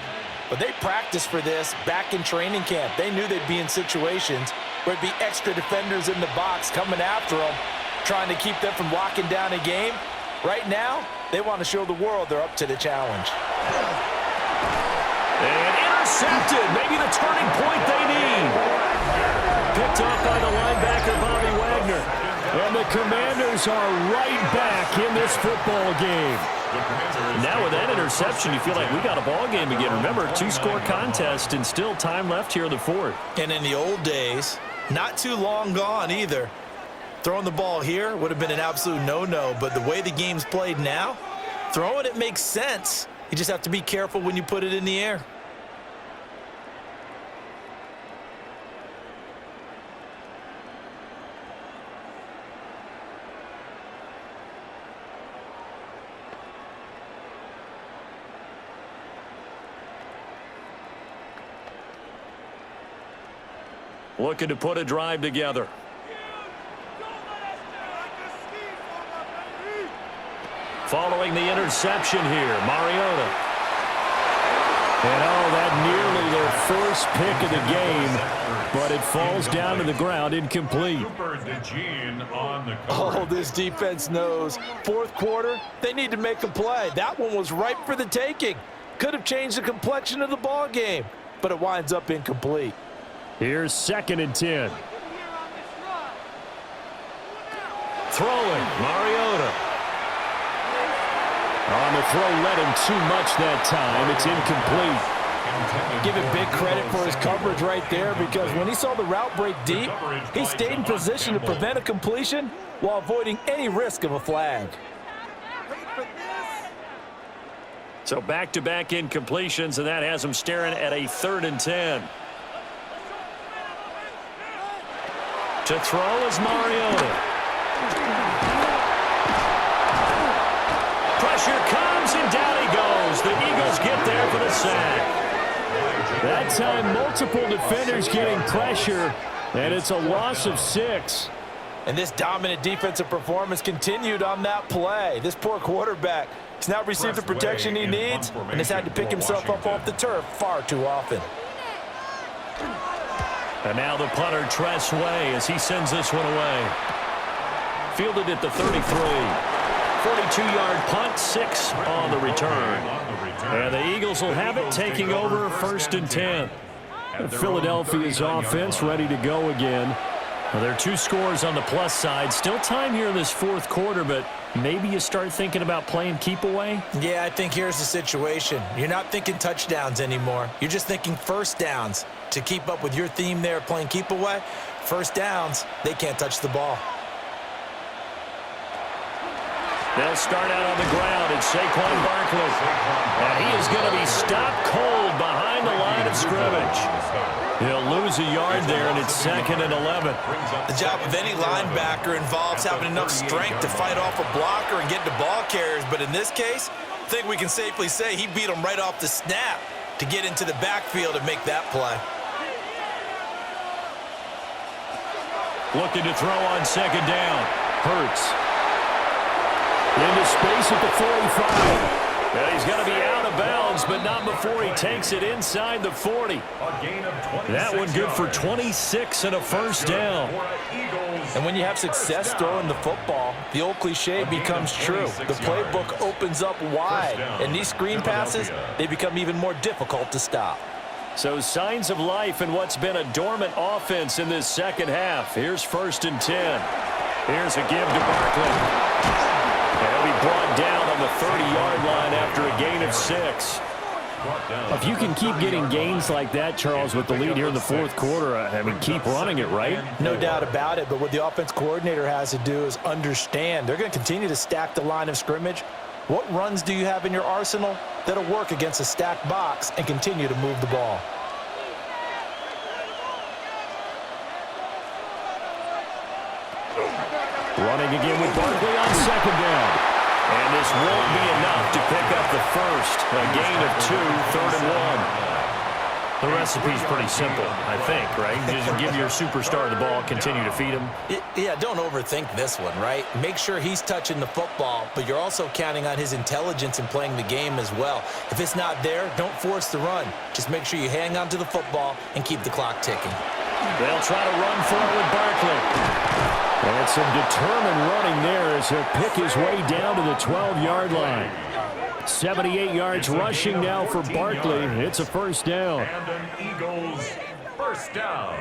but they practiced for this back in training camp. They knew they'd be in situations where it'd be extra defenders in the box coming after them, trying to keep them from locking down a game. Right now, they want to show the world they're up to the challenge. And intercepted. Maybe the turning point they need. Picked up by the linebacker, Bobby Wagner. And the Commanders are right back in this football game. Now with that interception, you feel like we got a ball game again. Remember, 2-score contest and still time left here in the 4th. And in the old days, not too long gone either, throwing the ball here would have been an absolute no-no. But the way the game's played now, throwing it makes sense. You just have to be careful when you put it in the air. looking to put a drive together. Following the interception here, Mariota. And that nearly their first pick of the game, but it falls down to the ground incomplete. Oh, this defense knows. Fourth quarter, they need to make a play. That one was ripe for the taking. Could have changed the complexion of the ball game, but it winds up incomplete. Here's 2nd and 10. Throwing, Mariota. On the throw, led him too much that time. It's incomplete. Give him big credit for his coverage right there, because when he saw the route break deep, he stayed in position to prevent a completion while avoiding any risk of a flag. So back-to-back incompletions, and that has him staring at a 3rd and 10. To throw is Mariota. Pressure comes, and down he goes. The Eagles get there for the sack. That time, multiple defenders getting pressure, and it's a loss of 6. And this dominant defensive performance continued on that play. This poor quarterback has not received the protection he needs and has had to pick himself up off the turf far too often. And now the punter, Tress Way, as he sends this one away. Fielded at the 33. 42-yard punt, 6 on the return. And the Eagles will have it, taking over 1st and 10. Philadelphia's offense ready to go again. Well, there are 2 scores on the plus side. Still time here in this 4th quarter, but maybe you start thinking about playing keep away? Yeah, I think here's the situation. You're not thinking touchdowns anymore. You're just thinking first downs. To keep up with your theme there, playing keep away, first downs, they can't touch the ball. They'll start out on the ground. It's Saquon Barkley. And he is going to be stopped cold behind the line of scrimmage. He'll lose a yard there, and it's 2nd and 11. The job of any linebacker involves having enough strength to fight off a blocker and get to ball carriers. But in this case, I think we can safely say he beat him right off the snap to get into the backfield and make that play. Looking to throw on 2nd down. Hurts. Into space at the 45. And he's going to be out of bounds, but not before he takes it inside the 40. That one good for 26 and a first down. And when you have success throwing the football, the old cliche becomes true. The playbook opens up wide, and these screen passes, they become even more difficult to stop. So signs of life in what's been a dormant offense in this second half. Here's 1st and 10. Here's a give to Barkley. And he'll be brought down on the 30-yard line after a gain of 6. If you can keep getting gains like that, Charles, with the lead here in the 4th quarter, I mean, keep running it, right? No doubt about it, but what the offense coordinator has to do is understand. They're going to continue to stack the line of scrimmage. What runs do you have in your arsenal that'll work against a stacked box and continue to move the ball? Running again with Barkley on 2nd down. And this won't be enough to pick up the first. A gain of 2, 3rd and 1. The recipe's pretty simple, I think, right? Just give your superstar the ball, continue to feed him. Yeah, don't overthink this one, right? Make sure he's touching the football, but you're also counting on his intelligence in playing the game as well. If it's not there, don't force the run. Just make sure you hang on to the football and keep the clock ticking. They'll try to run for it with Barkley. And some determined running there as he'll pick his way down to the 12-yard line. 78 yards rushing now for Barkley. It's a first down. And an Eagles first down.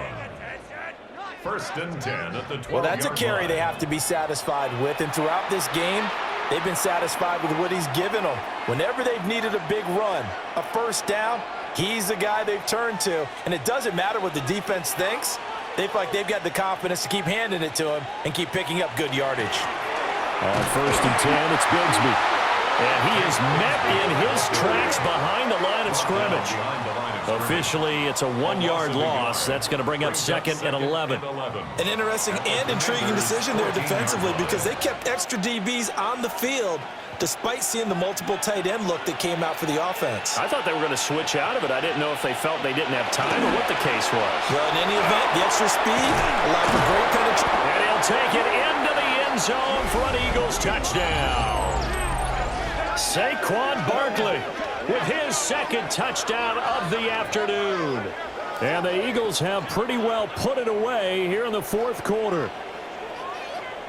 1st and 10 at the 12-yard line. Well, that's a carry they have to be satisfied with, and throughout this game, they've been satisfied with what he's given them. Whenever they've needed a big run, a first down, he's the guy they've turned to, and it doesn't matter what the defense thinks. They feel like they've got the confidence to keep handing it to him and keep picking up good yardage. On 1st and 10, it's Bigsby. And he is met in his tracks behind the line of scrimmage. Officially, it's a 1-yard loss. That's going to bring up 2nd and 11. An interesting and intriguing decision there defensively because they kept extra DBs on the field despite seeing the multiple tight end look that came out for the offense. I thought they were going to switch out of it. I didn't know if they felt they didn't have time or what the case was. Well, in any event, the extra speed allowed for great penetration. And he'll take it into the end zone for an Eagles touchdown. Saquon Barkley with his 2nd touchdown of the afternoon. And the Eagles have pretty well put it away here in the 4th quarter.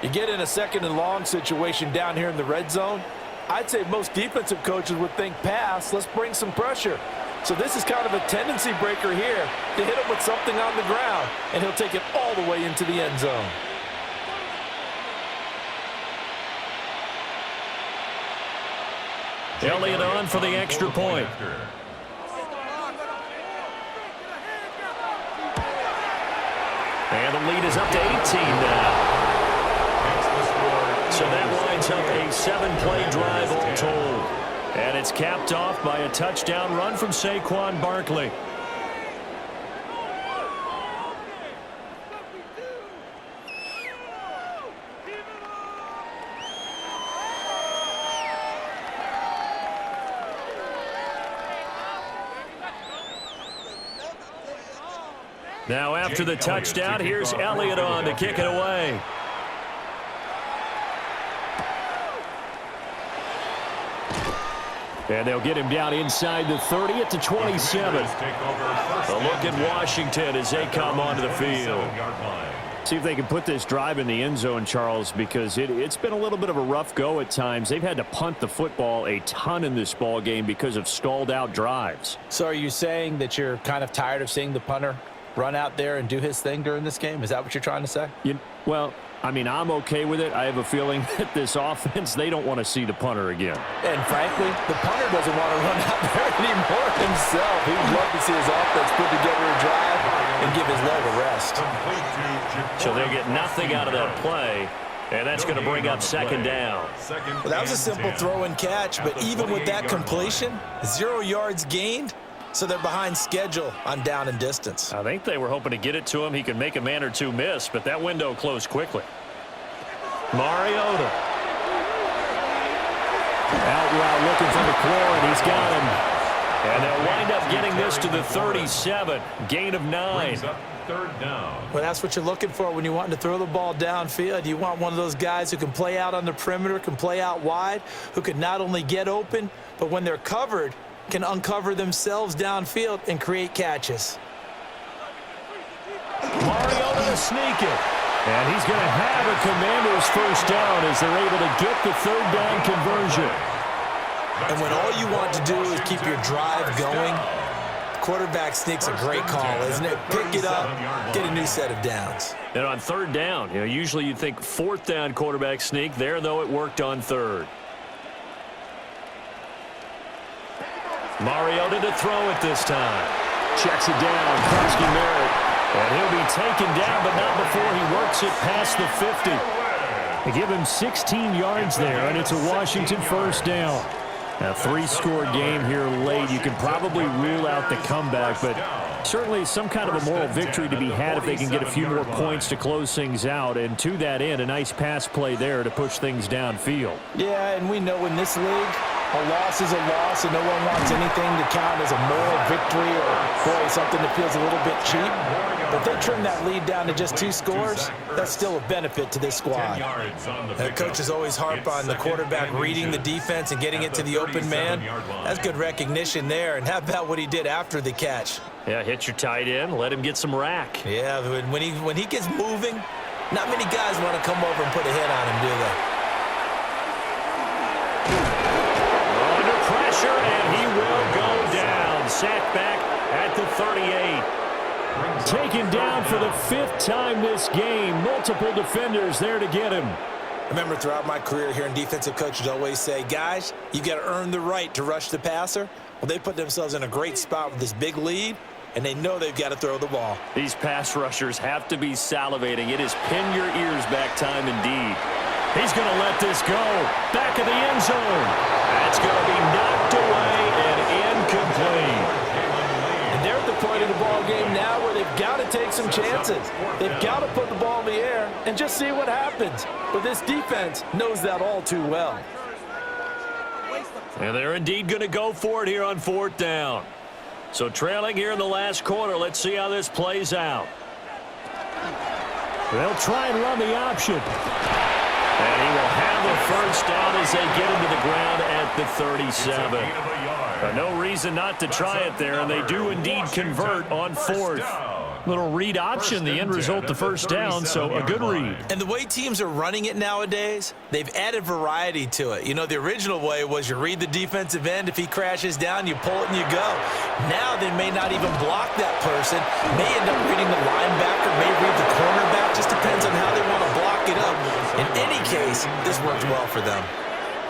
You get in a 2nd and long situation down here in the red zone, I'd say most defensive coaches would think pass, let's bring some pressure. So this is kind of a tendency breaker here to hit him with something on the ground, and he'll take it all the way into the end zone. Elliott on for the extra point. And the lead is up to 18 now. So that lines up a 7-play drive all told. And it's capped off by a touchdown run from Saquon Barkley. Now after the touchdown, here's Elliott on to kick it away. And they'll get him down inside the 30 at the 27. A look at Washington as they come onto the field. See if they can put this drive in the end zone, Charles, because it's been a little bit of a rough go at times. They've had to punt the football a ton in this ball game because of stalled out drives. So are you saying that you're kind of tired of seeing the punter run out there and do his thing during this game? Is that what you're trying to say? Well, I mean, I'm okay with it. I have a feeling that this offense, they don't want to see the punter again. And frankly, the punter doesn't want to run out there anymore himself. He would love to see his offense put together a drive and give his leg a rest. So they'll get nothing out of that play, and that's going to bring up 2nd down. Well, that was a simple throw and catch, but even with that completion, 0 yards gained. So they're behind schedule on down and distance. I think they were hoping to get it to him. He could make a man or two miss, but that window closed quickly. Mariota. Out route looking for McLaurin. He's got him. And they'll wind up getting this to the 37. Gain of 9. 3rd down. Well, that's what you're looking for when you want to throw the ball downfield. You want one of those guys who can play out on the perimeter, can play out wide, who can not only get open, but when they're covered, can uncover themselves downfield and create catches. Mariota to sneak it. And he's going to have a Commanders 1st down as they're able to get the 3rd down conversion. And when all you want to do is keep your drive going, quarterback sneak's a great call, isn't it? Pick it up, get a new set of downs. And on 3rd down, usually you'd think 4th down quarterback sneak. There, though, it worked on 3rd. Mariota to throw it this time. Checks it down. Krusky Merritt. And he'll be taken down, but not before he works it past the 50. They give him 16 yards there, and it's a Washington 1st down. A 3-score game here late. You can probably rule out the comeback, but certainly some kind of a moral victory to be had if they can get a few more points to close things out. And to that end, a nice pass play there to push things downfield. Yeah, and we know in this league, a loss is a loss, and no one wants anything to count as a moral victory or, boy, something that feels a little bit cheap. But they trim that lead down to just 2 scores. That's still a benefit to this squad. The coaches always harp on the quarterback reading the defense and getting it to the open man. That's good recognition there. And how about what he did after the catch? Yeah, hit your tight end, let him get some rack. Yeah, when he gets moving, not many guys want to come over and put a hit on him, do they? Under pressure, and he will go down. Sacked back at the 38. Taken down for the 5th time this game. Multiple defenders there to get him. I remember throughout my career hearing defensive coaches always say, guys, you got to earn the right to rush the passer. Well, they put themselves in a great spot with this big lead, and they know they've got to throw the ball. These pass rushers have to be salivating. It is pin your ears back time indeed. He's going to let this go. Back of the end zone. to take some chances. They've got to put the ball in the air and just see what happens. But this defense knows that all too well. And they're indeed going to go for it here on 4th down. So trailing here in the last quarter. Let's see how this plays out. They'll try and run the option. And he will have the first down as they get into the ground at the 37. No reason not to try it there, and they do indeed convert on 4th. Little read option, the end result, the first down, so a good read. And the way teams are running it nowadays, they've added variety to it. You know, the original way was you read the defensive end. If he crashes down, you pull it and you go. Now they may not even block that person. May end up reading the linebacker, may read the cornerback. Just depends on how they want to block it up. In any case, this worked well for them.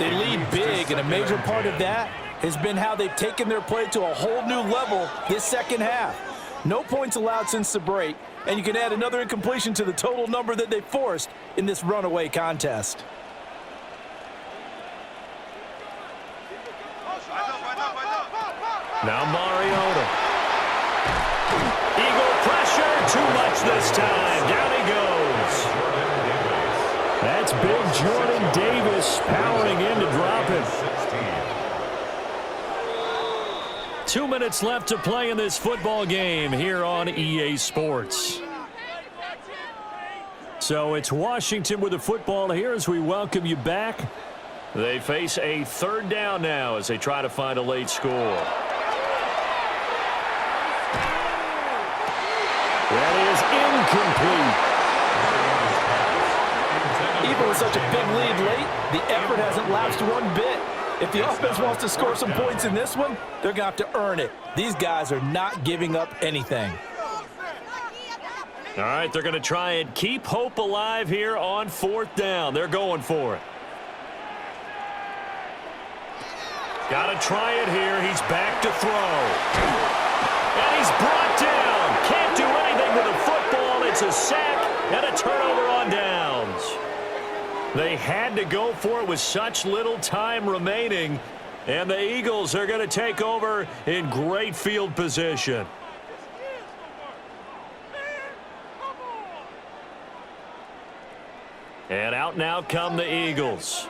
They lead big, and a major part of that has been how they've taken their play to a whole new level this second half. No points allowed since the break, and you can add another incompletion to the total number that they forced in this runaway contest. Now Mariota. Eagle pressure, too much this time. Down he goes. That's big Jordan Davis powering in to drop him. 2 minutes left to play in this football game here on EA Sports. So it's Washington with the football here as we welcome you back. They face a 3rd down now as they try to find a late score. That is incomplete. Even with such a big lead late, the effort hasn't lapsed one bit. If the offense wants to score some points in this one, they're going to have to earn it. These guys are not giving up anything. All right, they're going to try and keep hope alive here on 4th down. They're going for it. Got to try it here. He's back to throw. And he's brought down. Can't do anything with the football. It's a sack and a turnover on downs. They had to go for it with such little time remaining. And the Eagles are going to take over in great field position. And out now come the Eagles.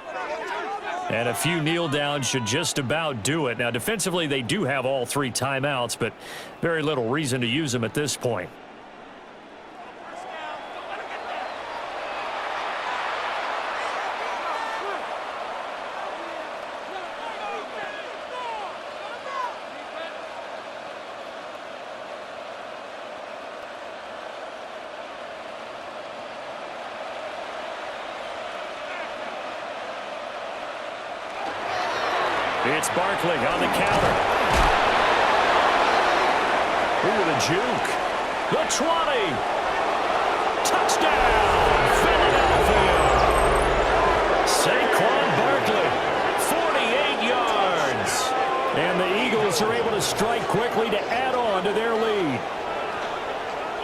And a few kneel downs should just about do it. Now, defensively, they do have all 3 timeouts, but very little reason to use them at this point. It's Barkley on the counter. Ooh, the juke. The 20. Touchdown, Philadelphia. Saquon Barkley, 48 yards. And the Eagles are able to strike quickly to add on to their lead.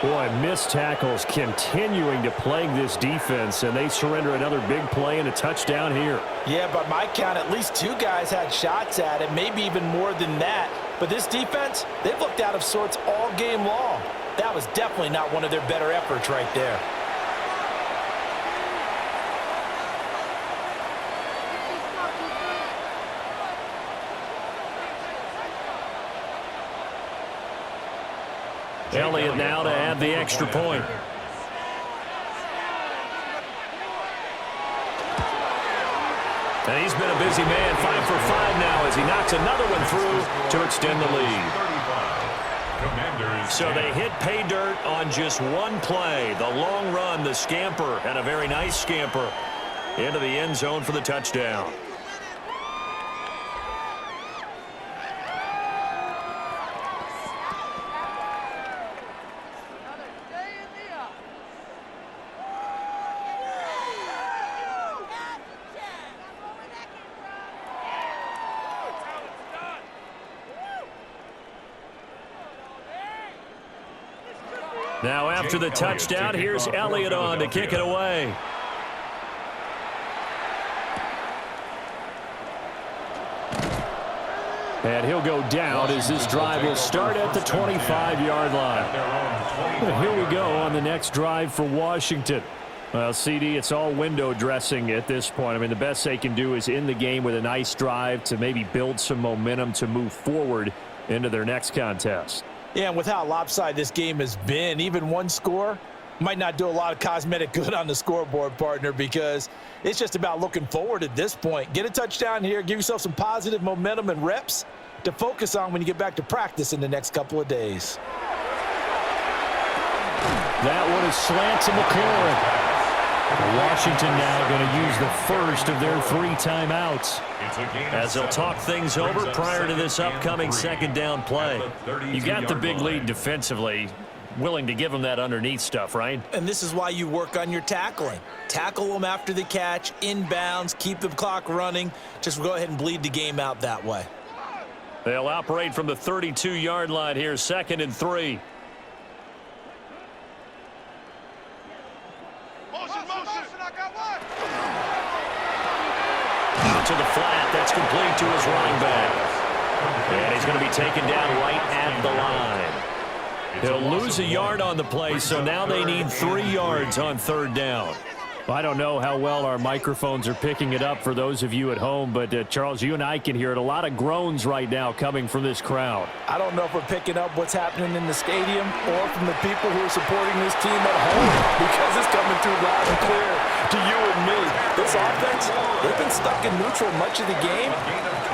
Boy, missed tackles continuing to plague this defense, and they surrender another big play and a touchdown here. Yeah, by my count, at least 2 guys had shots at it, maybe even more than that. But this defense, they've looked out of sorts all game long. That was definitely not one of their better efforts right there. Elliott now to add the extra point. And he's been a busy man, 5 for 5 now as he knocks another one through to extend the lead. So they hit pay dirt on just one play. The long run, the scamper, and a very nice scamper into the end zone for the touchdown. Now after the touchdown, here's Elliott on to kick it away. And he'll go down as this drive will start at the 25-yard line. And here we go on the next drive for Washington. Well, CD, it's all window dressing at this point. I mean, the best they can do is end the game with a nice drive to maybe build some momentum to move forward into their next contest. Yeah, and with how lopsided this game has been, even one score might not do a lot of cosmetic good on the scoreboard, partner, because it's just about looking forward at this point. Get a touchdown here, give yourself some positive momentum and reps to focus on when you get back to practice in the next couple of days. That one is slant to McLaurin. Washington now going to use the first of their 3 timeouts as they'll talk things over prior to this upcoming second down play. You got the big lead defensively. Willing to give them that underneath stuff, right? And this is why you work on your tackling. Tackle them after the catch, inbounds, keep the clock running. Just go ahead and bleed the game out that way. They'll operate from the 32-yard line here, 2nd and 3. Out to the flat, that's complete to his running back. And he's going to be taken down right at the line. He'll lose a yard on the play, so now they need 3 yards on 3rd down. I don't know how well our microphones are picking it up for those of you at home, but Charles, you and I can hear it. A lot of groans right now coming from this crowd. I don't know if we're picking up what's happening in the stadium or from the people who are supporting this team at home, because it's coming through loud and clear to you and me. This offense, they've been stuck in neutral much of the game,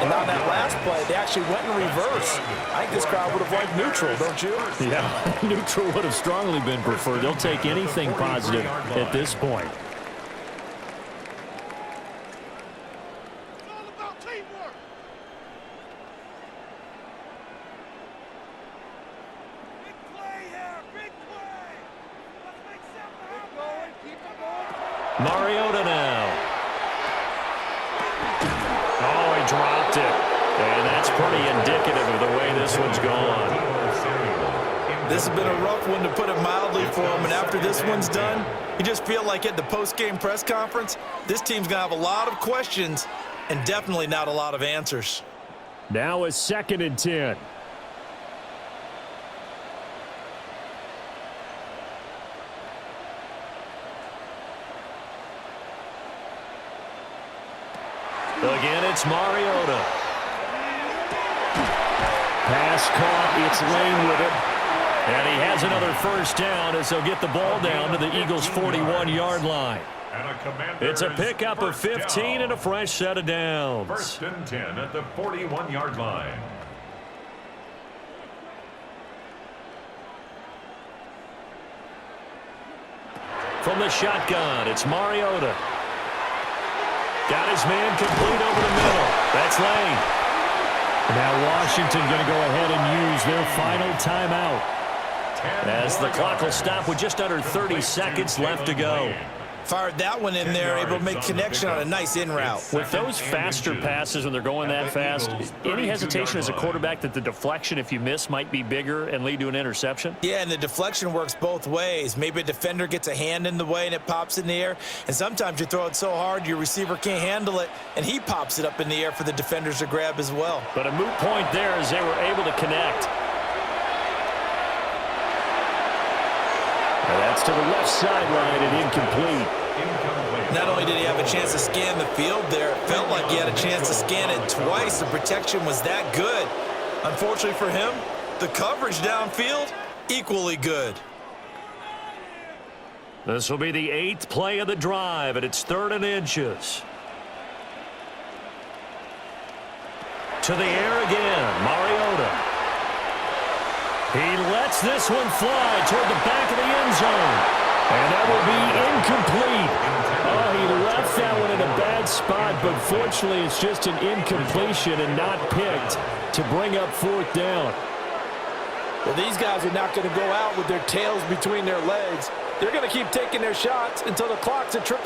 and on that last play, they actually went in reverse. I think this crowd would have liked neutral, don't you? Yeah, neutral would have strongly been preferred. They'll take anything positive at this point. Mariota now. Oh, he dropped it. And that's pretty indicative of the way this one's gone. This has been a rough one, to put it mildly, for him. And after this one's done, you just feel like at the post-game press conference, this team's going to have a lot of questions and definitely not a lot of answers. Now it's 2nd and 10. Again, it's Mariota. Pass caught. It's Lane with it. And he has another 1st down as they'll get the ball down to the Eagles' 41-yard line. It's a pickup of 15 and a fresh set of downs. 1st and 10 at the 41-yard line. From the shotgun, it's Mariota. Got his man complete over the middle. That's Lane. Now Washington going to go ahead and use their final timeout. As the clock will stop with just under 30 seconds left to go. Fired that one in there, able to make connection on a nice in route. With those faster passes when they're going that fast, any hesitation as a quarterback that the deflection, if you miss, might be bigger and lead to an interception? Yeah, and the deflection works both ways. Maybe a defender gets a hand in the way and it pops in the air, and sometimes you throw it so hard your receiver can't handle it, and he pops it up in the air for the defenders to grab as well. But a moot point there as they were able to connect. That's to the left sideline and incomplete. Not only did he have a chance to scan the field there, it felt like he had a chance to scan it twice. The protection was that good. Unfortunately for him, the coverage downfield, equally good. This will be the 8th play of the drive, and it's 3rd and inches. To the air again, Mariota. He lets this one fly toward the back of the end zone. And that will be incomplete. Oh, he left that one in a bad spot, but fortunately it's just an incompletion and not picked to bring up 4th down. Well, these guys are not going to go out with their tails between their legs. They're going to keep taking their shots until the clock's at 000.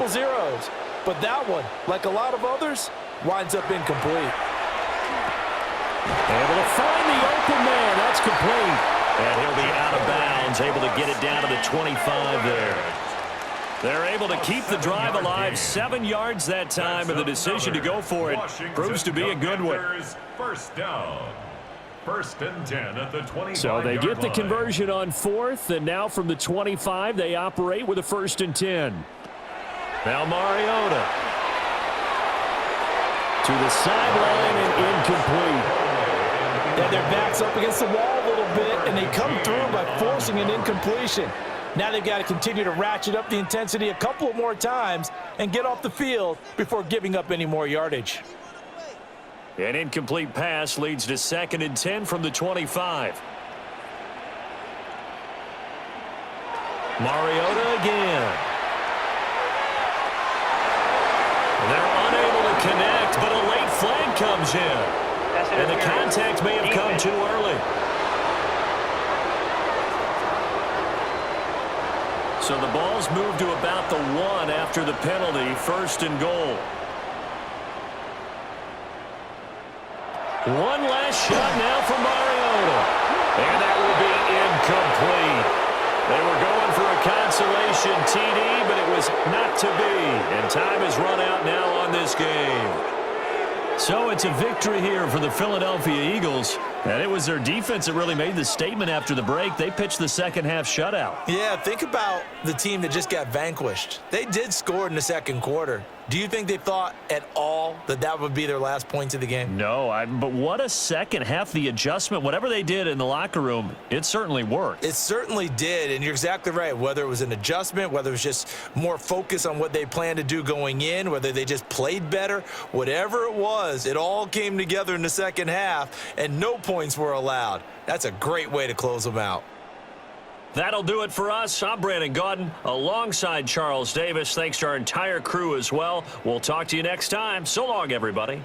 But that one, like a lot of others, winds up incomplete. Able to find the open man. That's complete. And he'll be out of bounds, able to get it down to the 25 there. They're able to keep the drive alive. 7 yards that time, and the decision to go for it proves to be a good one. First down. 1st and 10 at the 25-yard So they get the line. conversion on 4th, and now from the 25, they operate with a 1st and 10. Now Mariota To the sideline and incomplete. Yeah, their back's up against the wall a little bit, and they come through by forcing an incompletion. Now they've got to continue to ratchet up the intensity a couple of more times and get off the field before giving up any more yardage. An incomplete pass leads to 2nd and 10 from the 25. Mariota again. They're unable to connect, but a late flag comes in. And the contact may have come too early. So the ball's moved to about the 1 after the penalty, 1st and goal. One last shot now for Mariota. And that will be incomplete. They were going for a consolation TD, but it was not to be. And time has run out now on this game. So it's a victory here for the Philadelphia Eagles. And it was their defense that really made the statement after the break. They pitched the second-half shutout. Yeah, think about the team that just got vanquished. They did score in the second quarter. Do you think they thought at all that that would be their last points of the game? No, but what a second half. The adjustment, whatever they did in the locker room, it certainly worked. It certainly did, and you're exactly right. Whether it was an adjustment, whether it was just more focus on what they planned to do going in, whether they just played better, whatever it was, it all came together in the second half, and no points were allowed. That's a great way to close them out. That'll do it for us. I'm Brandon Gaudin alongside Charles Davis. Thanks to our entire crew as well. We'll talk to you next time. So long, everybody.